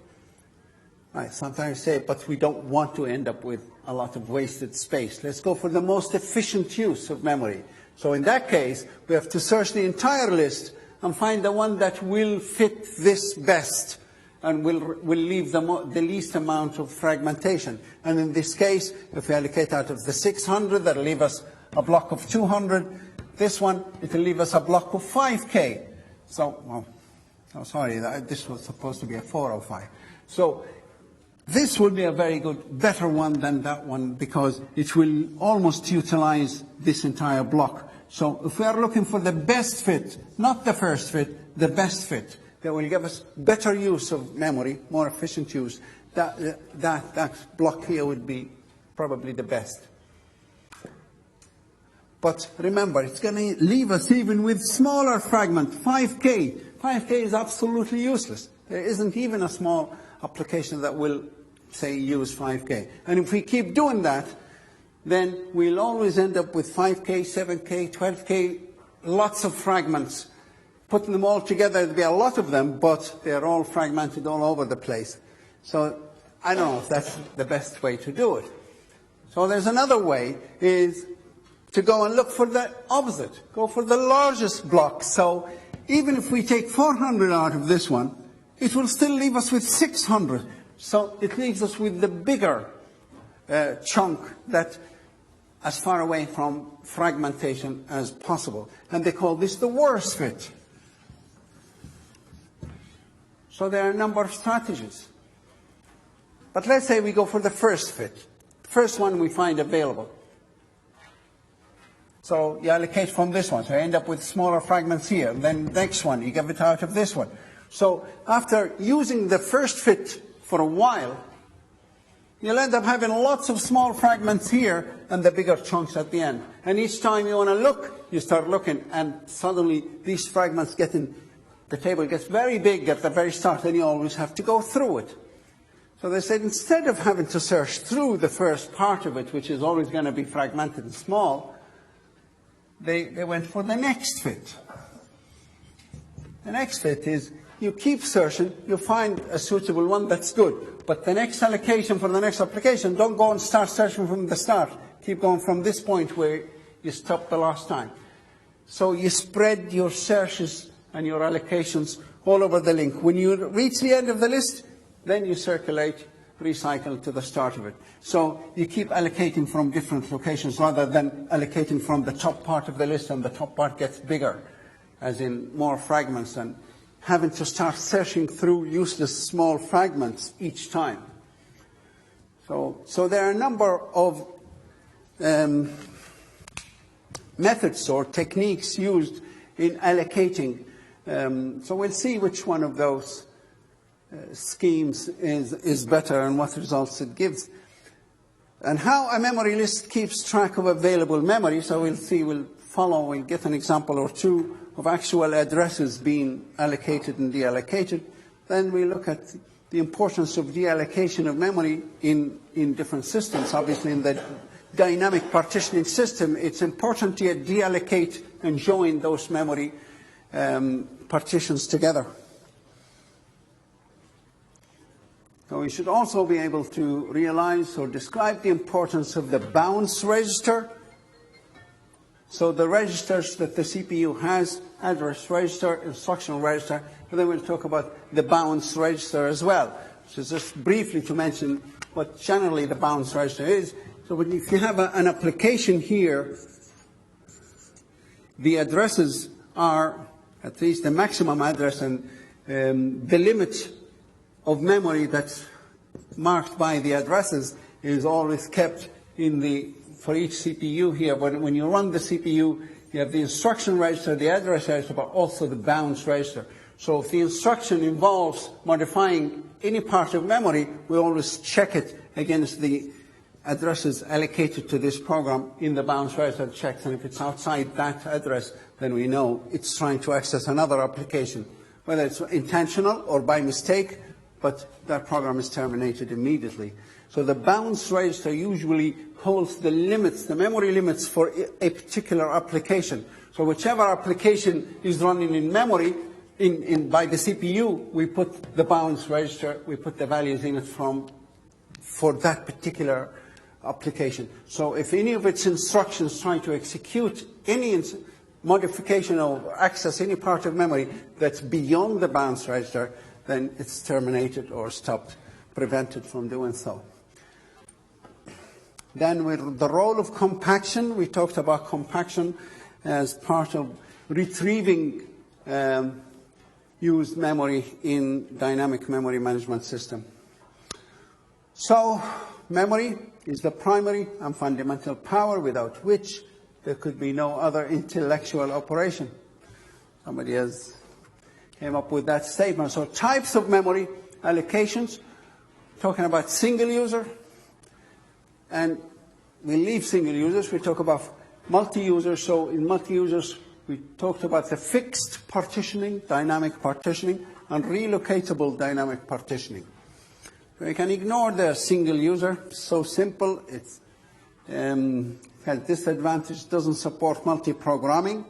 I sometimes say, but we don't want to end up with a lot of wasted space. Let's go for the most efficient use of memory. So in that case, we have to search the entire list and find the one that will fit this best and will leave the least amount of fragmentation. And in this case, if we allocate out of the 600, that will leave us a block of 200. This one, it will leave us a block of 5K. So, well, oh, sorry, this was supposed to be a 405. So this will be a very good, better one than that one because it will almost utilize this entire block. So if we are looking for the best fit, not the first fit, the best fit, that will give us better use of memory, more efficient use, that block here would be probably the best. But remember, it's going to leave us even with smaller fragment, 5K. 5K is absolutely useless. There isn't even a small application that will, say, use 5K. And if we keep doing that, then we'll always end up with 5K, 7K, 12K, lots of fragments. Putting them all together, there'll be a lot of them, but they're all fragmented all over the place. So I don't know if that's the best way to do it. So there's another way, is to go and look for the opposite. Go for the largest block. So even if we take 400 out of this one, it will still leave us with 600. So it leaves us with the bigger chunk that as far away from fragmentation as possible. And they call this the worst fit. So there are a number of strategies. But let's say we go for the first fit. The first one we find available. So you allocate from this one. So you end up with smaller fragments here. Then the next one, you give it out of this one. So after using the first fit for a while, you'll end up having lots of small fragments here and the bigger chunks at the end. And each time you want to look, you start looking, and suddenly these fragments get in, the table gets very big at the very start, and you always have to go through it. So they said instead of having to search through the first part of it, which is always going to be fragmented and small, they went for the next fit. The next fit is you keep searching, you find a suitable one that's good. But the next allocation for the next application, don't go and start searching from the start. Keep going from this point where you stopped the last time. So you spread your searches and your allocations all over the link. When you reach the end of the list, then you circulate, recycle to the start of it. So you keep allocating from different locations rather than allocating from the top part of the list, and the top part gets bigger, as in more fragments, and having to start searching through useless small fragments each time. So there are a number of methods or techniques used in allocating. So we'll see which one of those schemes is better and what results it gives. And how a memory list keeps track of available memory. So we'll see, we'll get an example or two of actual addresses being allocated and deallocated. Then we look at the importance of deallocation of memory in different systems. Obviously, in the dynamic partitioning system, it's important to deallocate and join those memory partitions together. So we should also be able to realize or describe the importance of the bounce register. So the registers that the CPU has, address register, instructional register, and then we'll talk about the bounce register as well. So just briefly to mention what generally the bounce register is. So if you have an application here, the addresses are at least the maximum address, and the limit of memory that's marked by the addresses is always kept for each CPU here. But when you run the CPU, you have the instruction register, the address register, but also the bounce register. So if the instruction involves modifying any part of memory, we always check it against the addresses allocated to this program in the bounds register checks, and if it's outside that address, then we know it's trying to access another application, whether it's intentional or by mistake, but that program is terminated immediately. So the bounds register usually holds the limits, the memory limits for a particular application. So whichever application is running in memory, by the CPU, we put the bounds register, we put the values in it for that particular application. So if any of its instructions trying to execute any modification or access any part of memory that's beyond the bounds register, then it's terminated or stopped, prevented from doing so. Then with the role of compaction, we talked about compaction as part of retrieving used memory in dynamic memory management system. So memory is the primary and fundamental power without which there could be no other intellectual operation. Somebody has came up with that statement. So types of memory allocations, talking about single user, and we leave single users, we talk about multi-users. So in multi-users, we talked about the fixed partitioning, dynamic partitioning, and relocatable dynamic partitioning. We can ignore the single user. So simple. It has disadvantage, doesn't support multi-programming,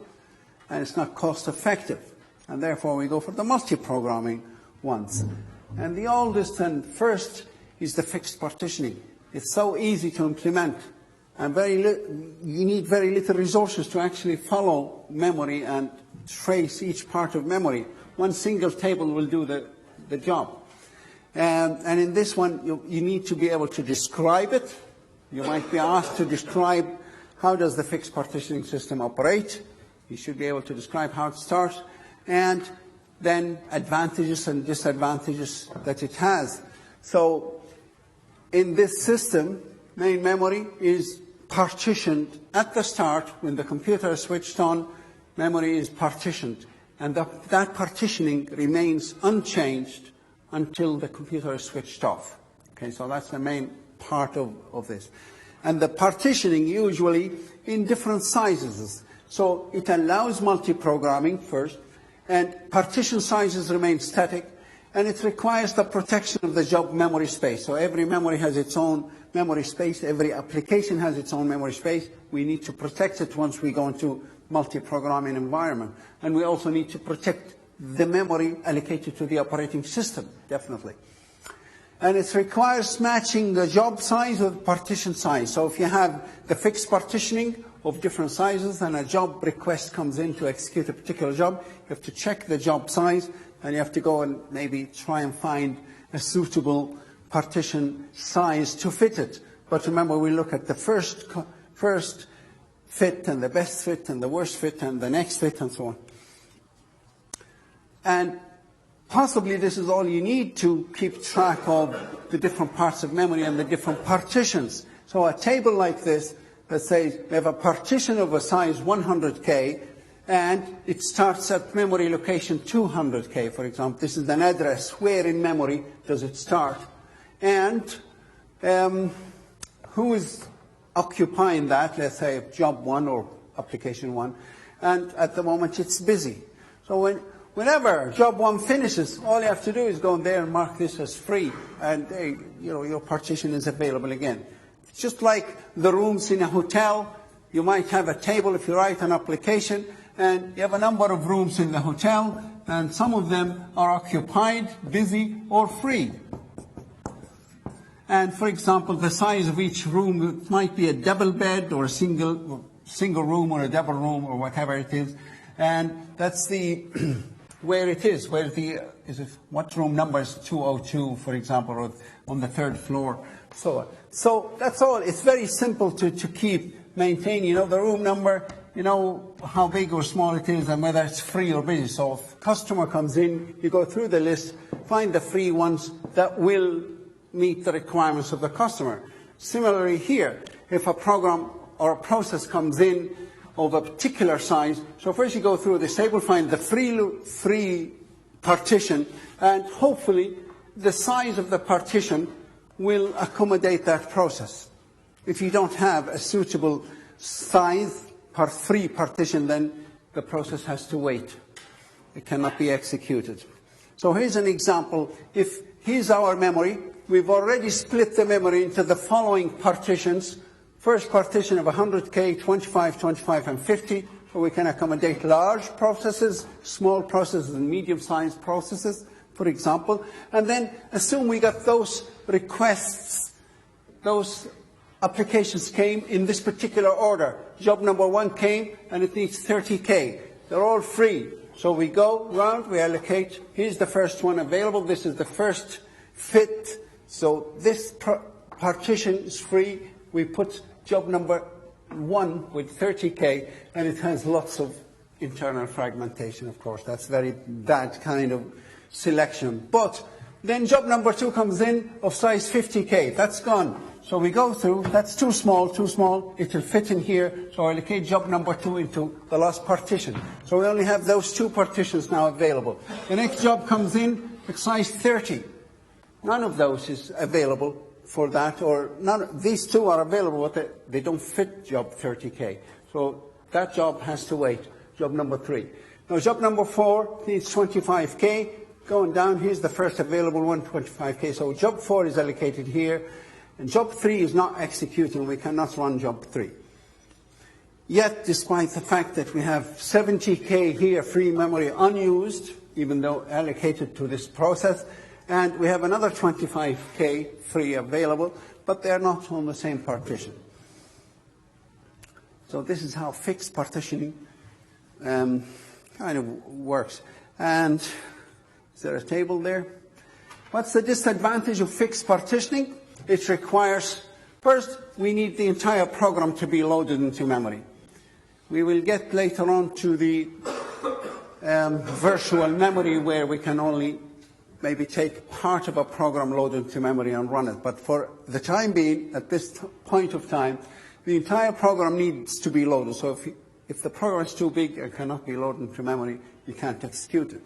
and it's not cost-effective. And therefore, we go for the multi-programming ones. And the oldest and first is the fixed partitioning. It's so easy to implement, and you need very little resources to actually follow memory and trace each part of memory. One single table will do the job. And in this one, you need to be able to describe it. You might be asked to describe how does the fixed partitioning system operate. You should be able to describe how it starts, and then advantages and disadvantages that it has. So in this system, main memory is partitioned at the start. When the computer is switched on, memory is partitioned. And that partitioning remains unchanged until the computer is switched off. Okay, so that's the main part of this. And the partitioning usually in different sizes. So it allows multi-programming first, and partition sizes remain static, and it requires the protection of the job memory space. So every memory has its own memory space. Every application has its own memory space. We need to protect it once we go into multi-programming environment. And we also need to protect the memory allocated to the operating system, definitely. And it requires matching the job size with partition size. So if you have the fixed partitioning of different sizes and a job request comes in to execute a particular job, you have to check the job size, and you have to go and maybe try and find a suitable partition size to fit it. But remember, we look at the first fit and the best fit and the worst fit and the next fit and so on. And possibly this is all you need to keep track of the different parts of memory and the different partitions. So a table like this that says we have a partition of a size 100K, and it starts at memory location 200K, for example. This is an address. Where in memory does it start? And who is occupying that? Let's say job 1 or application 1. And at the moment, it's busy. So whenever job 1 finishes, all you have to do is go in there and mark this as free, and your partition is available again. It's just like the rooms in a hotel. You might have a table if you write an application, and you have a number of rooms in the hotel, and some of them are occupied, busy, or free. And for example, the size of each room, it might be a double bed or a single room or a double room or whatever it is. And that's the where it is. What room number is 202, for example, or on the 3rd floor, so on. So that's all. It's very simple to keep maintaining. The room number, how big or small it is, and whether it's free or busy. So if a customer comes in, you go through the list, find the free ones that will meet the requirements of the customer. Similarly here, if a program or a process comes in of a particular size, so first you go through this table, find the free partition, and hopefully the size of the partition will accommodate that process. If you don't have a suitable size per free partition, then the process has to wait. It cannot be executed. So here's an example. If here's our memory, we've already split the memory into the following partitions. First partition of 100K, 25, 25, and 50, so we can accommodate large processes, small processes, and medium-sized processes, for example. And then assume we got those requests, those applications came in this particular order. Job number 1 came, and it needs 30K. They're all free. So we go round, we allocate. Here's the first one available. This is the first fit. So this partition is free. We put job number 1 with 30K, and it has lots of internal fragmentation, of course. That's very bad kind of selection. But then job number 2 comes in of size 50K. That's gone. So we go through. That's too small, too small. It will fit in here. So I allocate job number 2 into the last partition. So we only have those 2 partitions now available. The next job comes in at size 30. None of those is available for that, or these 2 are available, but they don't fit job 30K. So that job has to wait, job number 3. Now job number 4 needs 25K. Going down, here's the first available one, 25K. So job 4 is allocated here, and job 3 is not executing. We cannot run job 3. Yet, despite the fact that we have 70K here, free memory unused, even though allocated to this process, and we have another 25K free available, but they're not on the same partition. So this is how fixed partitioning kind of works. And is there a table there? What's the disadvantage of fixed partitioning? It requires, first, we need the entire program to be loaded into memory. We will get later on to the virtual memory where we can only maybe take part of a program loaded to memory and run it. But for the time being, at this point of time, the entire program needs to be loaded. So if the program is too big and cannot be loaded into memory, you can't execute it.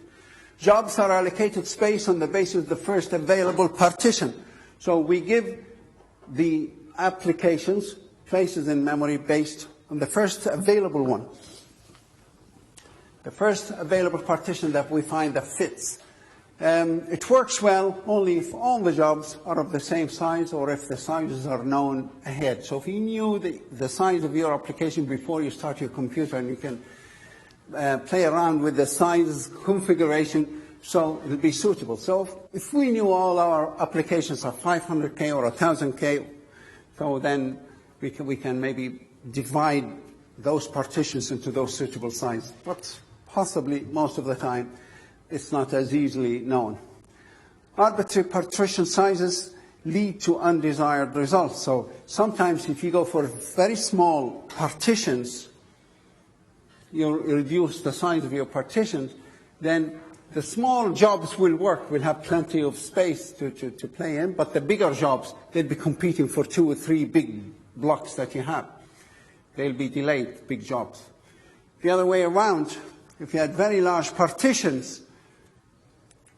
Jobs are allocated space on the basis of the first available partition. So we give the applications places in memory based on the first available one. The first available partition that we find that fits. It works well only if all the jobs are of the same size or if the sizes are known ahead. So if you knew the size of your application before you start your computer, and you can play around with the size configuration, so it will be suitable. So if we knew all our applications are 500K or 1,000K, so then we can maybe divide those partitions into those suitable sizes. But possibly most of the time, it's not as easily known. Arbitrary partition sizes lead to undesired results. So sometimes if you go for very small partitions, you reduce the size of your partitions, then the small jobs will work, will have plenty of space to play in, but the bigger jobs, they'll be competing for 2 or 3 big blocks that you have. They'll be delayed, big jobs. The other way around, if you had very large partitions,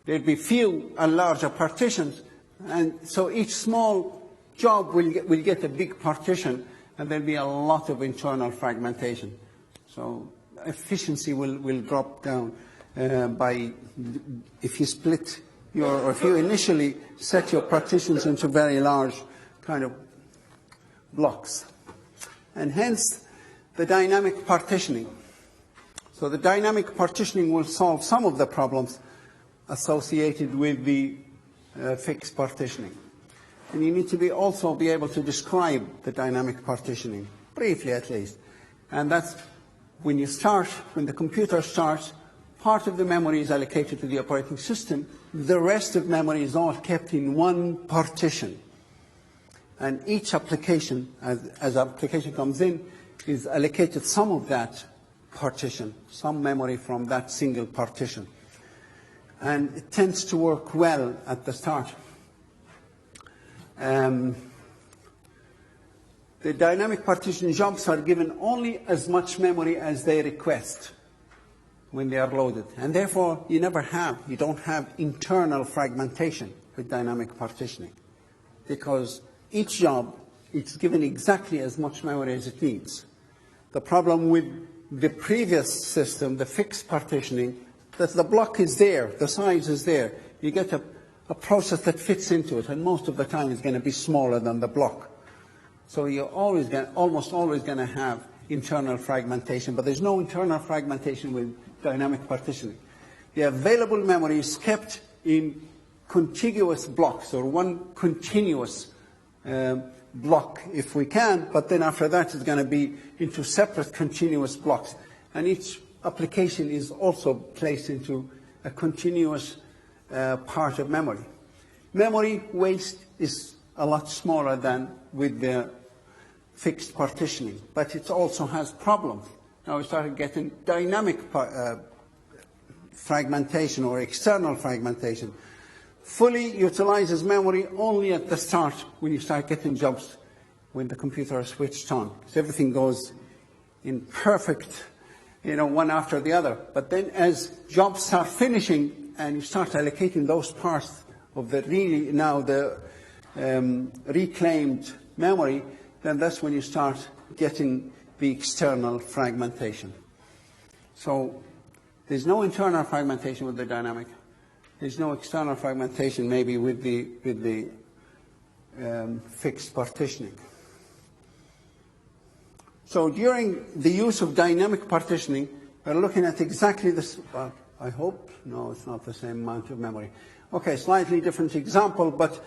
there'd be few and larger partitions, and so each small job will get a big partition, and there'll be a lot of internal fragmentation. So efficiency will drop down if you split or if you initially set your partitions into very large kind of blocks. And hence the dynamic partitioning. So the dynamic partitioning will solve some of the problems associated with the fixed partitioning. And you need to also be able to describe the dynamic partitioning, briefly at least. And that's when the computer starts, part of the memory is allocated to the operating system. The rest of memory is all kept in one partition. And each application, as application comes in, is allocated some of that partition, some memory from that single partition. And it tends to work well at the start. The dynamic partition jobs are given only as much memory as they request when they are loaded. And therefore, you don't have internal fragmentation with dynamic partitioning, because each job it's given exactly as much memory as it needs. The problem with the previous system, the fixed partitioning, that the block is there, the size is there. You get a process that fits into it, and most of the time it's going to be smaller than the block. So you're almost always going to have internal fragmentation, but there's no internal fragmentation with dynamic partitioning. The available memory is kept in contiguous blocks, or one continuous block if we can, but then after that it's going to be into separate continuous blocks. And each application is also placed into a continuous part of memory. Memory waste is a lot smaller than with the fixed partitioning, but it also has problems. Now we started getting dynamic fragmentation or external fragmentation. Fully utilizes memory only at the start when you start getting jobs when the computer is switched on. So everything goes in perfect, one after the other. But then as jobs start finishing and you start allocating those parts of the reclaimed memory, then that's when you start getting the external fragmentation. So there's no internal fragmentation with the dynamic. There's no external fragmentation maybe with the fixed partitioning. So during the use of dynamic partitioning, we're looking at exactly this. I hope. No, it's not the same amount of memory. Okay, slightly different example, but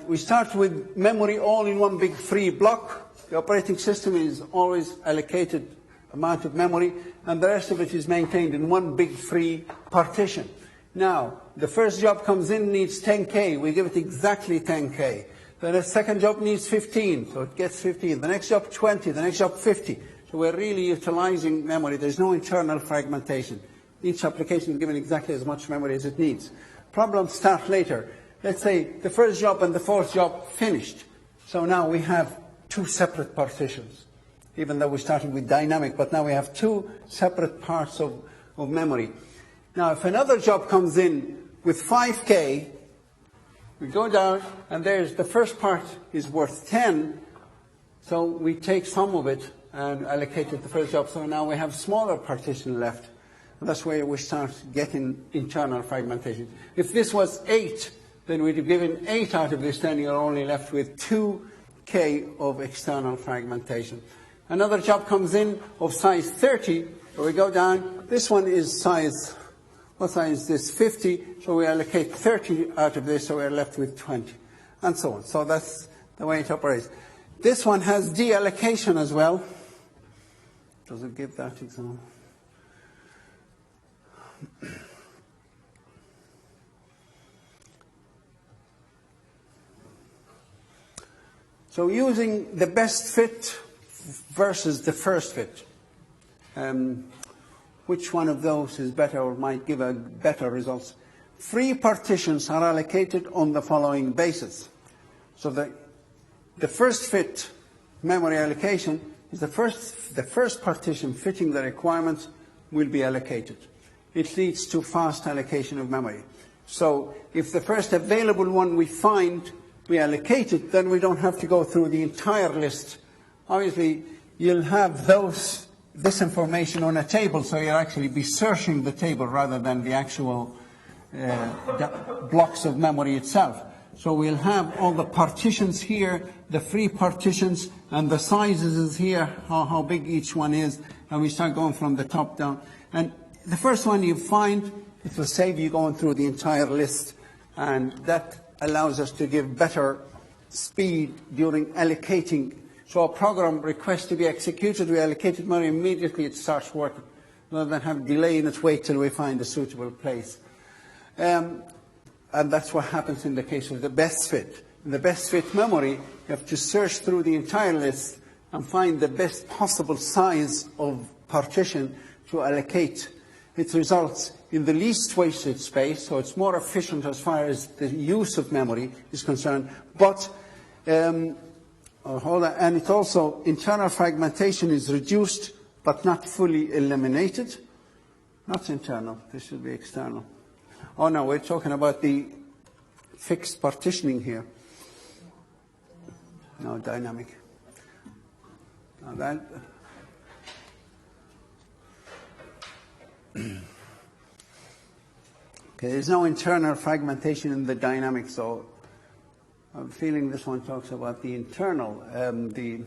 we start with memory all in one big free block. The operating system is always allocated amount of memory, and the rest of it is maintained in one big free partition. Now, the first job comes in, needs 10K. We give it exactly 10K. Then the second job needs 15, so it gets 15. The next job, 20. The next job, 50. So we're really utilizing memory. There's no internal fragmentation. Each application is given exactly as much memory as it needs. Problems start later. Let's say the first job and the fourth job finished. So now we have two separate partitions, even though we started with dynamic, but now we have two separate parts of memory. Now, if another job comes in with 5K, we go down, and there's the first part is worth 10, so we take some of it and allocate it to the first job. So now we have smaller partition left. And that's where we start getting internal fragmentation. If this was 8, then we'd have given 8 out of this, then you're only left with 2K of external fragmentation. Another job comes in of size 30, so we go down. This one is size, what size is this? 50, so we allocate 30 out of this, so we're left with 20, and so on. So that's the way it operates. This one has deallocation as well. Does it give that example? So using the best fit versus the first fit, which one of those is better or might give a better results? Free partitions are allocated on the following basis. So the first fit memory allocation is the first partition fitting the requirements will be allocated. It leads to fast allocation of memory. So if the first available one we find, we allocate it, then we don't have to go through the entire list. Obviously, you'll have this information on a table, so you'll actually be searching the table rather than the actual blocks of memory itself. So we'll have all the partitions here, the free partitions, and the sizes is here, how big each one is, and we start going from the top down. And the first one you find, it will save you going through the entire list, and that allows us to give better speed during allocating. So a program requests to be executed, we allocate it memory immediately, it starts working, rather than have delay in it, wait till we find a suitable place. And that's what happens in the case of the best fit. In the best fit memory, you have to search through the entire list and find the best possible size of partition to allocate. It results in the least wasted space, so it's more efficient as far as the use of memory is concerned. But, and it also, internal fragmentation is reduced, but not fully eliminated. Not internal, this should be external. Oh no, we're talking about the fixed partitioning here. No dynamic. Now that. Okay, there's no internal fragmentation in the dynamic, so I'm feeling this one talks about the internal, the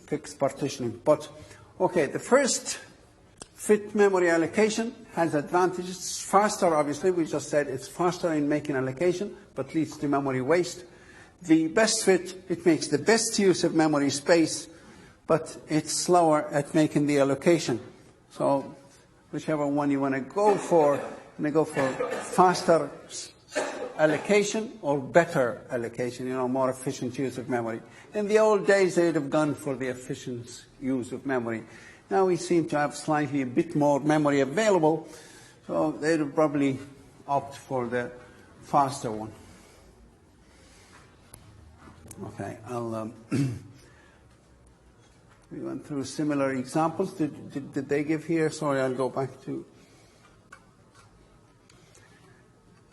fixed partitioning. But, okay, the first fit memory allocation has advantages. It's faster, obviously. We just said it's faster in making allocation, but leads to memory waste. The best fit, it makes the best use of memory space, but it's slower at making the allocation. So whichever one you want to go for, faster allocation or better allocation, more efficient use of memory. In the old days, they'd have gone for the efficient use of memory. Now we seem to have slightly a bit more memory available, so they'd have probably opt for the faster one. Okay, we went through similar examples. Did they give here? Sorry, I'll go back to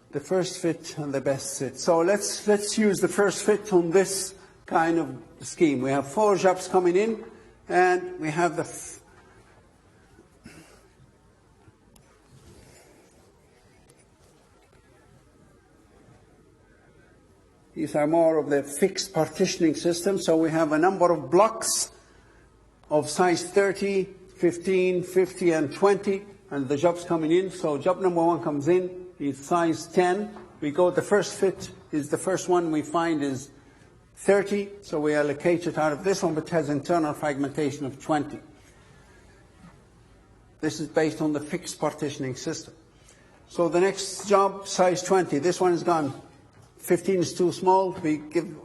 the first fit and the best fit. So let's use the first fit on this kind of scheme. We have 4 jobs coming in, and we have these are more of the fixed partitioning system. So we have a number of blocks of size 30, 15, 50, and 20, and the jobs coming in. So job number 1 comes in, is size 10. We go, the first fit is the first one we find is 30, so we allocate it out of this one, but has internal fragmentation of 20. This is based on the fixed partitioning system. So the next job, size 20, this one is gone. 15 is too small, we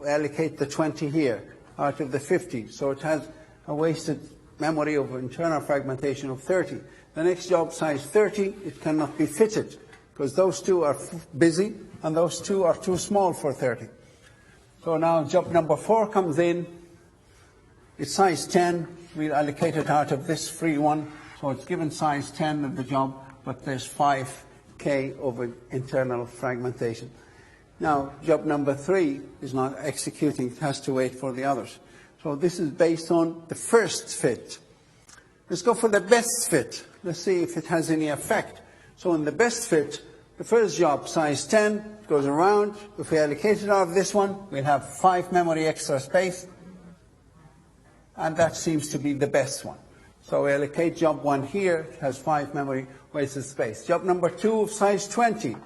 allocate the 20 here out of the 50. So it has a wasted memory of internal fragmentation of 30. The next job, size 30, it cannot be fitted because those 2 are busy and those 2 are too small for 30. So now job number 4 comes in. It's size 10. We'll allocate it out of this free one. So it's given size 10 of the job, but there's 5K of internal fragmentation. Now, job number 3 is not executing. It has to wait for the others. So this is based on the first fit. Let's go for the best fit. Let's see if it has any effect. So in the best fit, the first job, size 10, goes around. If we allocate it out of this one, we'll have 5 memory extra space. And that seems to be the best one. So we allocate job 1 here. It has 5 memory wasted space. Job number 2 of size 20.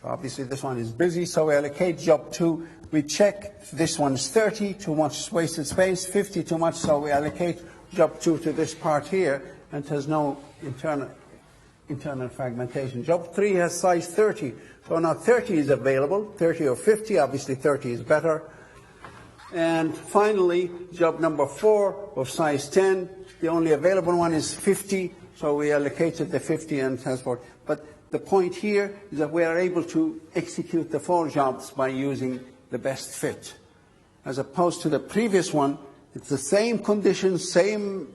Obviously, this one is busy, so we allocate job 2. We check if this one is 30, too much wasted space, 50 too much, so we allocate job 2 to this part here, and it has no internal fragmentation. Job 3 has size 30, so now 30 is available, 30 or 50, obviously 30 is better. And finally, job number 4 of size 10, the only available one is 50, so we allocated the 50 and transport. But the point here is that we are able to execute the 4 jobs by using the best fit. As opposed to the previous one, it's the same conditions, same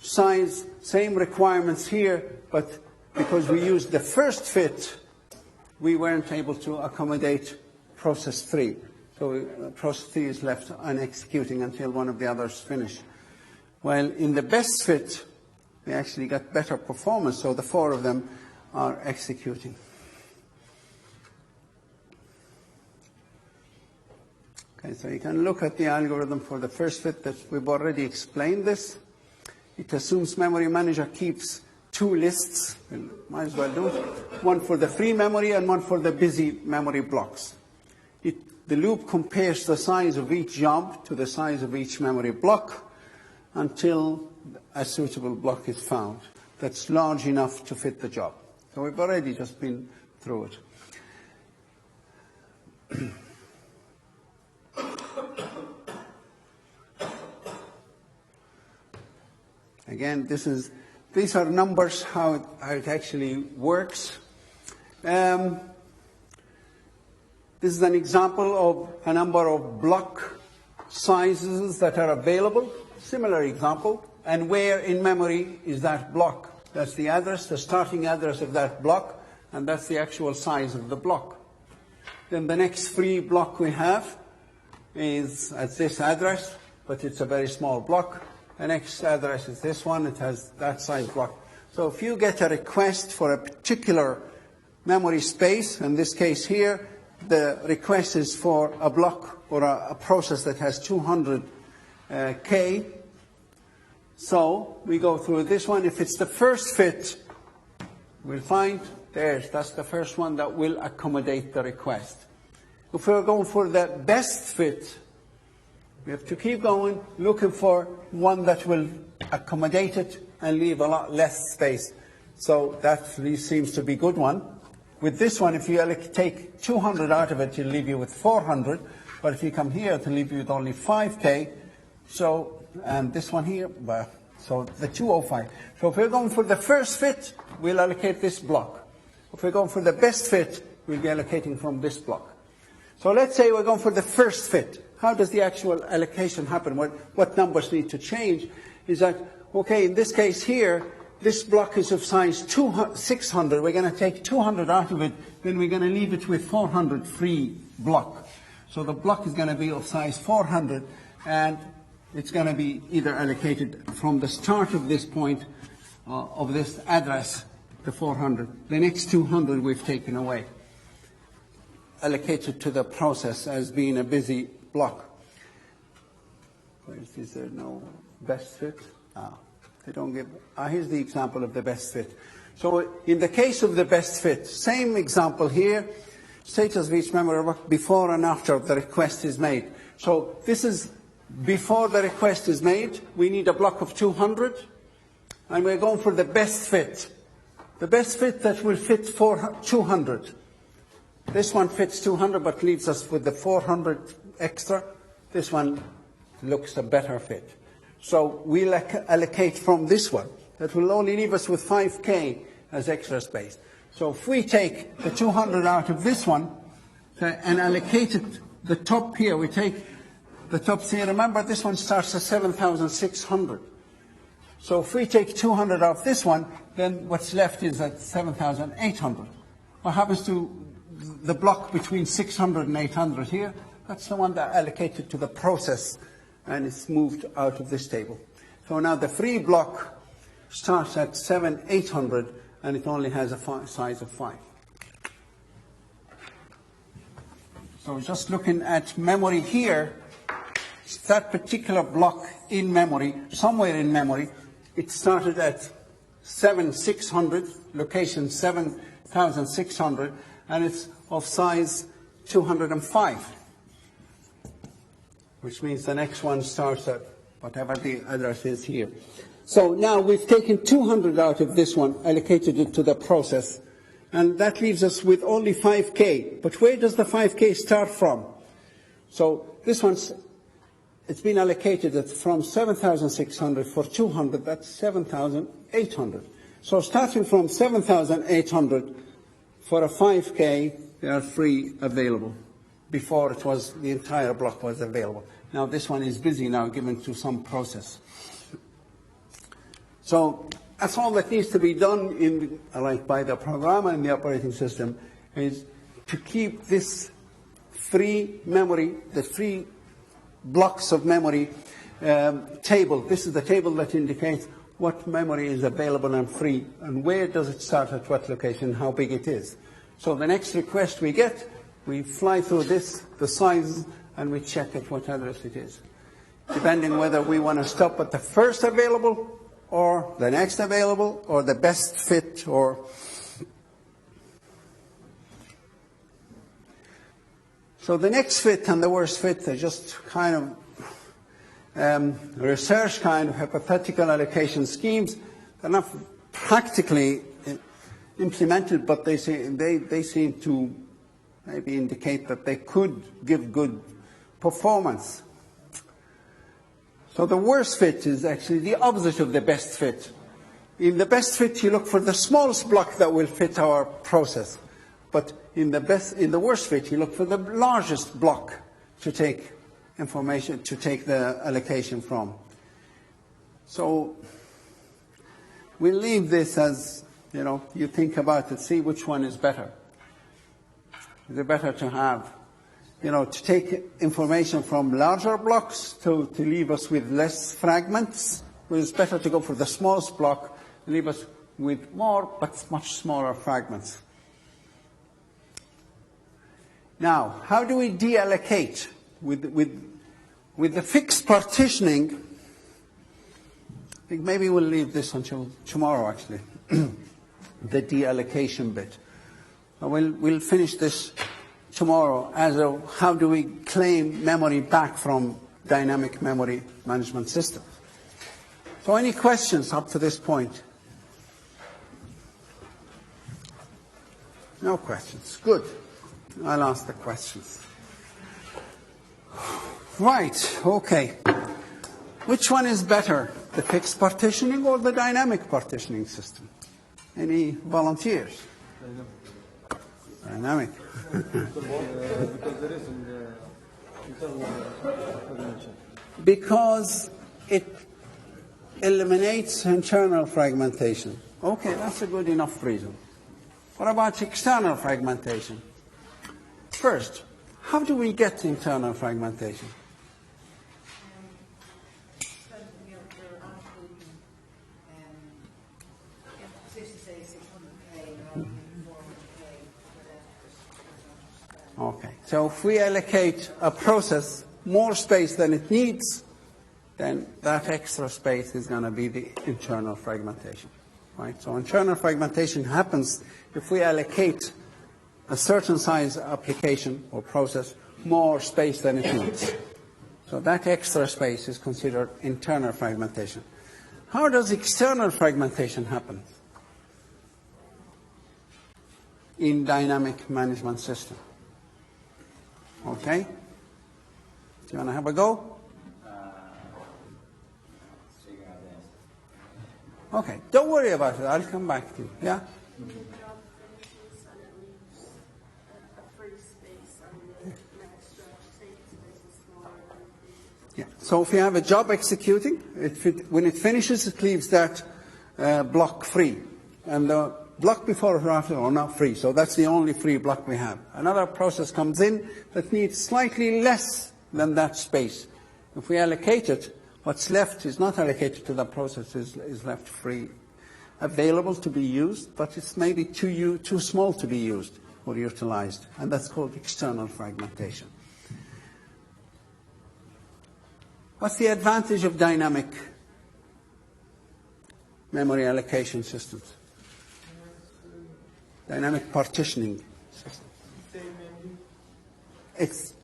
size, same requirements here, but because we used the first fit, we weren't able to accommodate process 3. So process 3 is left unexecuting until one of the others finish. While in the best fit, we actually got better performance, so the 4 of them are executing. Okay, so you can look at the algorithm for the first fit that we've already explained this. It assumes memory manager keeps 2 lists, might as well do it, one for the free memory and one for the busy memory blocks. The loop compares the size of each job to the size of each memory block until a suitable block is found that's large enough to fit the job. So we've already just been through it. Again, these are numbers, how it actually works. This is an example of a number of block sizes that are available. Similar example. And where in memory is that block? That's the address, the starting address of that block, and that's the actual size of the block. Then the next free block we have is at this address, but it's a very small block. The next address is this one, it has that size block. So if you get a request for a particular memory space, in this case here, the request is for a block or a process that has 200 K. So we go through this one. If it's the first fit, we'll find that's the first one that will accommodate the request. If we're going for the best fit, we have to keep going, looking for one that will accommodate it and leave a lot less space. So that seems to be a good one. With this one, if you take 200 out of it, it'll leave you with 400. But if you come here, it'll leave you with only 5K. So, and this one here, well, so the 205. So if we're going for the first fit, we'll allocate this block. If we're going for the best fit, we'll be allocating from this block. So let's say we're going for the first fit. How does the actual allocation happen? What numbers need to change is that, okay, in this case here, this block is of size 600. We're going to take 200 out of it, then we're going to leave it with 400 free block. So the block is going to be of size 400, and it's going to be either allocated from the start of this point of this address to 400. The next 200 we've taken away, allocated to the process as being a busy block. Is there no best fit? They don't give. Here's the example of the best fit. So in the case of the best fit, same example here, status of each memory before and after the request is made. So this is before the request is made. We need a block of 200, and we're going for the best fit. The best fit that will fit for 200. This one fits 200 but leaves us with the 400 extra. This one looks a better fit. So we'll allocate from this one. That will only leave us with 5K as extra space. So if we take the 200 out of this one and allocate it the top here, we take the top here. Remember, this one starts at 7,600. So if we take 200 off this one, then what's left is at 7,800. What happens to the block between 600 and 800 here? That's the one that allocated to the process, and it's moved out of this table. So now the free block starts at 7,800, and it only has a size of 5. So just looking at memory here, that particular block in memory, somewhere in memory, it started at 7,600, location 7,600, and it's of size 205, which means the next one starts at whatever the address is here. So now we've taken 200 out of this one, allocated it to the process, and that leaves us with only 5K. But where does the 5K start from? So this one's, it's been allocated from 7,600 for 200, that's 7,800. So starting from 7,800 for a 5K, they are free available. Before it was, the entire block was available. Now this one is busy now, given to some process. So that's all that needs to be done in, like by the programmer and the operating system, is to keep this free memory, the free blocks of memory table. This is the table that indicates what memory is available and free, and where does it start at what location, how big it is. So the next request we get, we fly through this, the sizes, and we check at what address it is, depending whether we want to stop at the first available, or the next available, or the best fit, or... So the next fit and the worst fit are just kind of research kind of hypothetical allocation schemes. They're not practically implemented, but they seem to maybe indicate that they could give good performance. So the worst fit is actually the opposite of the best fit. In the best fit, you look for the smallest block that will fit our process. But in the worst fit, you look for the largest block to take information, to take the allocation from. So we'll leave this as, you think about it, see which one is better. Is it better to have to take information from larger blocks to leave us with less fragments. Well, it's better to go for the smallest block, leave us with more but much smaller fragments. Now, how do we deallocate? With the fixed partitioning, I think maybe we'll leave this until tomorrow, actually, the deallocation bit. We'll finish this tomorrow as a how do we claim memory back from dynamic memory management system. So any questions up to this point? No questions. Good. I'll ask the questions. Right. Okay. Which one is better, the fixed partitioning or the dynamic partitioning system? Any volunteers? Dynamic. Because it eliminates internal fragmentation. Okay, that's a good enough reason. What about external fragmentation? First, how do we get internal fragmentation? Okay, so if we allocate a process more space than it needs, then that extra space is going to be the internal fragmentation. Right? So internal fragmentation happens if we allocate a certain size application or process more space than it needs. So that extra space is considered internal fragmentation. How does external fragmentation happen in dynamic management system? Okay? Do you want to have a go? Okay, don't worry about it. I'll come back to you. Yeah? Yeah. So if you have a job executing, when it finishes, it leaves that block free. And the block before or after are not free. So that's the only free block we have. Another process comes in that needs slightly less than that space. If we allocate it, what's left is not allocated to the process, is left free, available to be used, but it's maybe too small to be used or utilized. And that's called external fragmentation. What's the advantage of dynamic memory allocation systems? Dynamic partitioning systems.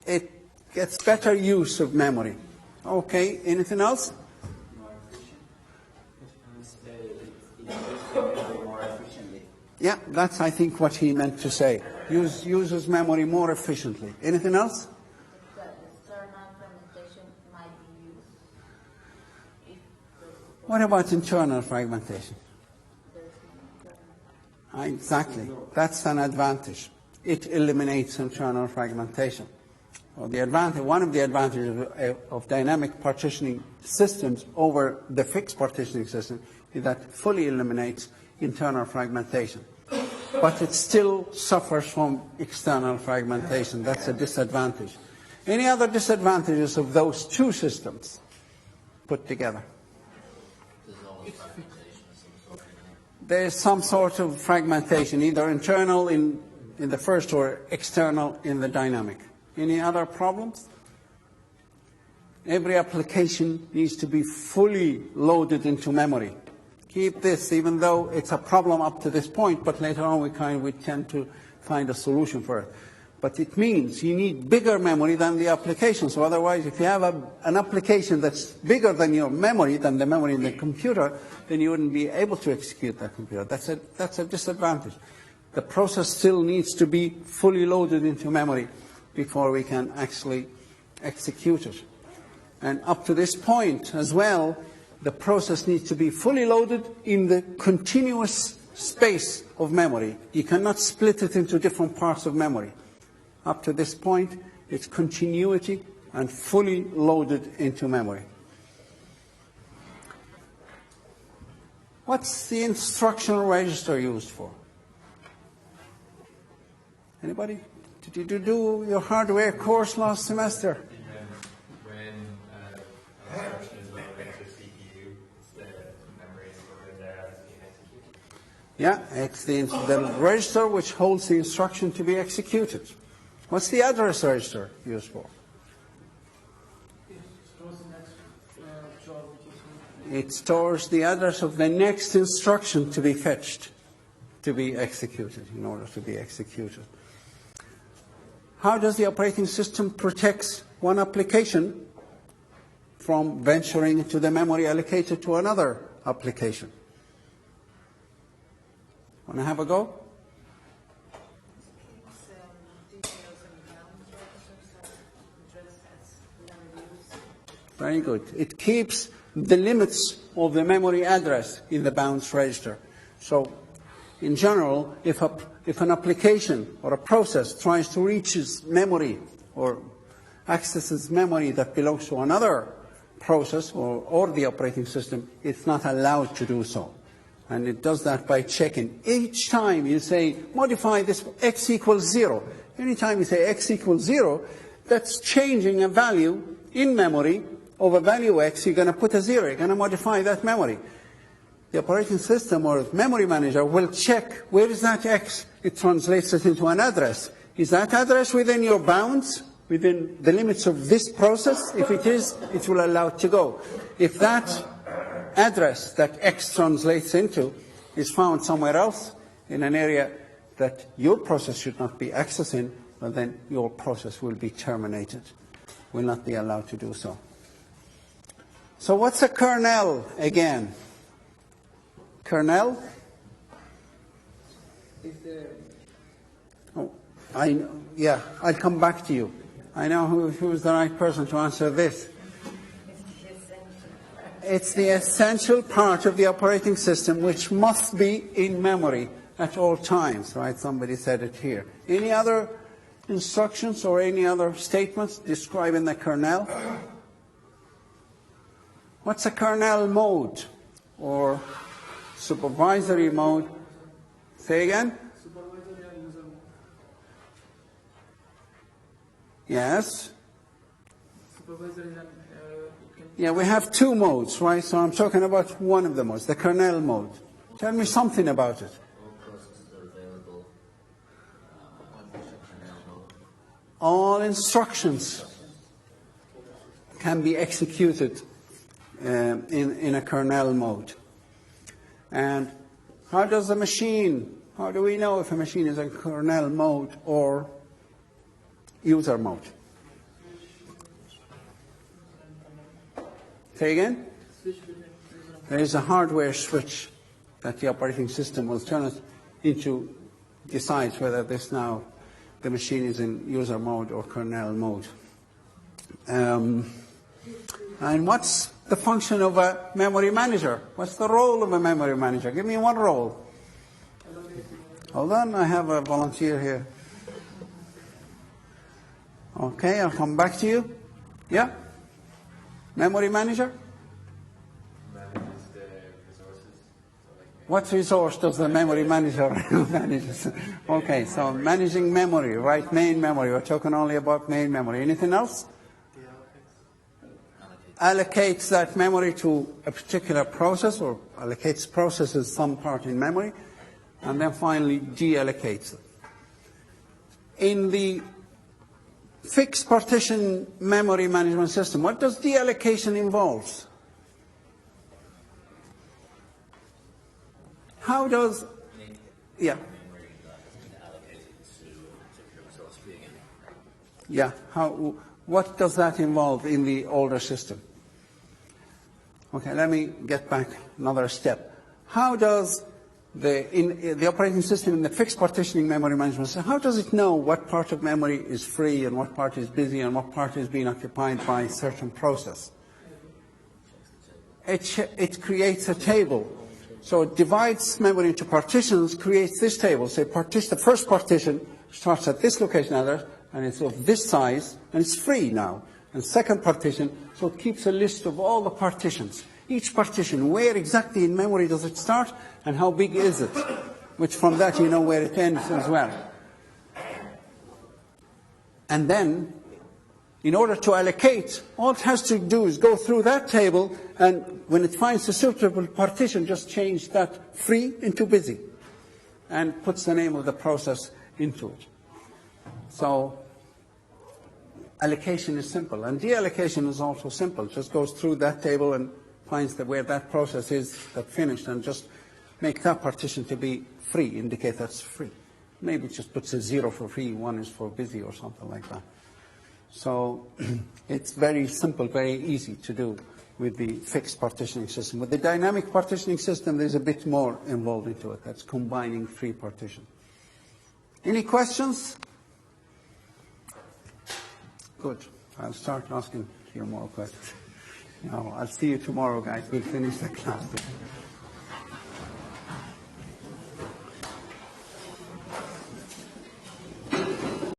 It gets better use of memory. Okay, anything else? More efficiently. Yeah, that's, I think, what he meant to say. Uses memory more efficiently. Anything else? the external fragmentation might be used if What about internal fragmentation? there's no internal. Exactly. That's an advantage. It eliminates internal fragmentation. Well, one of the advantages of dynamic partitioning systems over the fixed partitioning system is that it fully eliminates internal fragmentation. But it still suffers from external fragmentation. That's a disadvantage. Any other disadvantages of those two systems put together? There's some sort of fragmentation, either internal in the first or external in the dynamic. Any other problems? Every application needs to be fully loaded into memory. Keep this, even though it's a problem up to this point, but later on we tend to find a solution for it. But it means you need bigger memory than the application. So otherwise, if you have an application that's bigger than your memory, than the memory in the computer, then you wouldn't be able to execute that computer. That's a disadvantage. The process still needs to be fully loaded into memory before we can actually execute it. And up to this point as well, the process needs to be fully loaded in the continuous space of memory. You cannot split it into different parts of memory. Up to this point, it's continuity and fully loaded into memory. What's the instructional register used for? Anybody? Did you do your hardware course last semester? When instruction is loaded into CPU, the memory is loaded there as being executed. Yeah, it's the register which holds the instruction to be executed. What's the address register used for? It stores the next job which is It stores the address of the next instruction to be fetched, to be executed, in order to be executed. How does the operating system protect one application from venturing into the memory allocated to another application? Want to have a go? Keeps details and bounds registers that address as memory use. Very good. It keeps the limits of the memory address in the bounds register. So, in general, if an application or a process tries to reach its memory or accesses memory that belongs to another process or the operating system, it's not allowed to do so. And it does that by checking. Each time you say, modify this x equals 0, anytime you say x equals 0, that's changing a value in memory of a value x. You're going to put a 0. You're going to modify that memory. The operating system or memory manager will check where is that x. It translates it into an address. Is that address within your bounds, within the limits of this process? If it is, it will allow it to go. If that address that x translates into is found somewhere else in an area that your process should not be accessing, well, then your process will be terminated, will not be allowed to do so. So what's a kernel again? Kernel? Oh, I'll come back to you. I know who's the right person to answer this. It's the essential part of the operating system which must be in memory at all times, right? Somebody said it here. Any other instructions or any other statements describing the kernel? What's a kernel mode or supervisory mode? Say again? supervisory and user mode. Yes? Supervisory and it can Yeah, we have two modes, right? So I'm talking about one of the modes, the kernel mode. Tell me something about it. All processes are available on the kernel mode. All instructions can be executed in a kernel mode. And how does the machine, how do we know if a machine is in kernel mode or user mode? Say again? There is a hardware switch that the operating system will turn it into, decides whether this now, the machine is in user mode or kernel mode. And what's the function of a memory manager? What's the role of a memory manager? Give me one role. Hold on, I have a volunteer here. Okay, I'll come back to you. Yeah? Memory manager? Manages the resources. So like What resource does the memory manager manage? Okay, so managing memory, right? Main memory. We're talking only about main memory. Anything else? Allocates that memory to a particular process or allocates processes some part in memory and then finally deallocates it. In the fixed partition memory management system, what does deallocation involve? How does, yeah. Yeah, what does that involve in the older system? Okay, let me get back another step. How does the operating system in the fixed partitioning memory management system, how does it know what part of memory is free and what part is busy and what part is being occupied by a certain process? It creates a table. So it divides memory into partitions, creates this table. Say the first partition starts at this location address, and it's of this size, and it's free now. And second partition, so it keeps a list of all the partitions. Each partition, where exactly in memory does it start, and how big is it? Which from that you know where it ends as well. And then, in order to allocate, all it has to do is go through that table, and when it finds a suitable partition, just change that free into busy, and puts the name of the process into it. So allocation is simple, and deallocation is also simple. It just goes through that table and finds that where that process is that finished, and just make that partition to be free, indicate that's free. Maybe it just puts a 0 for free, 1 is for busy, or something like that. So it's very simple, very easy to do with the fixed partitioning system. With the dynamic partitioning system, there's a bit more involved into it. That's combining 3 partitions. Any questions? Good. I'll start asking you more questions. I'll see you tomorrow, guys. We'll finish the class today.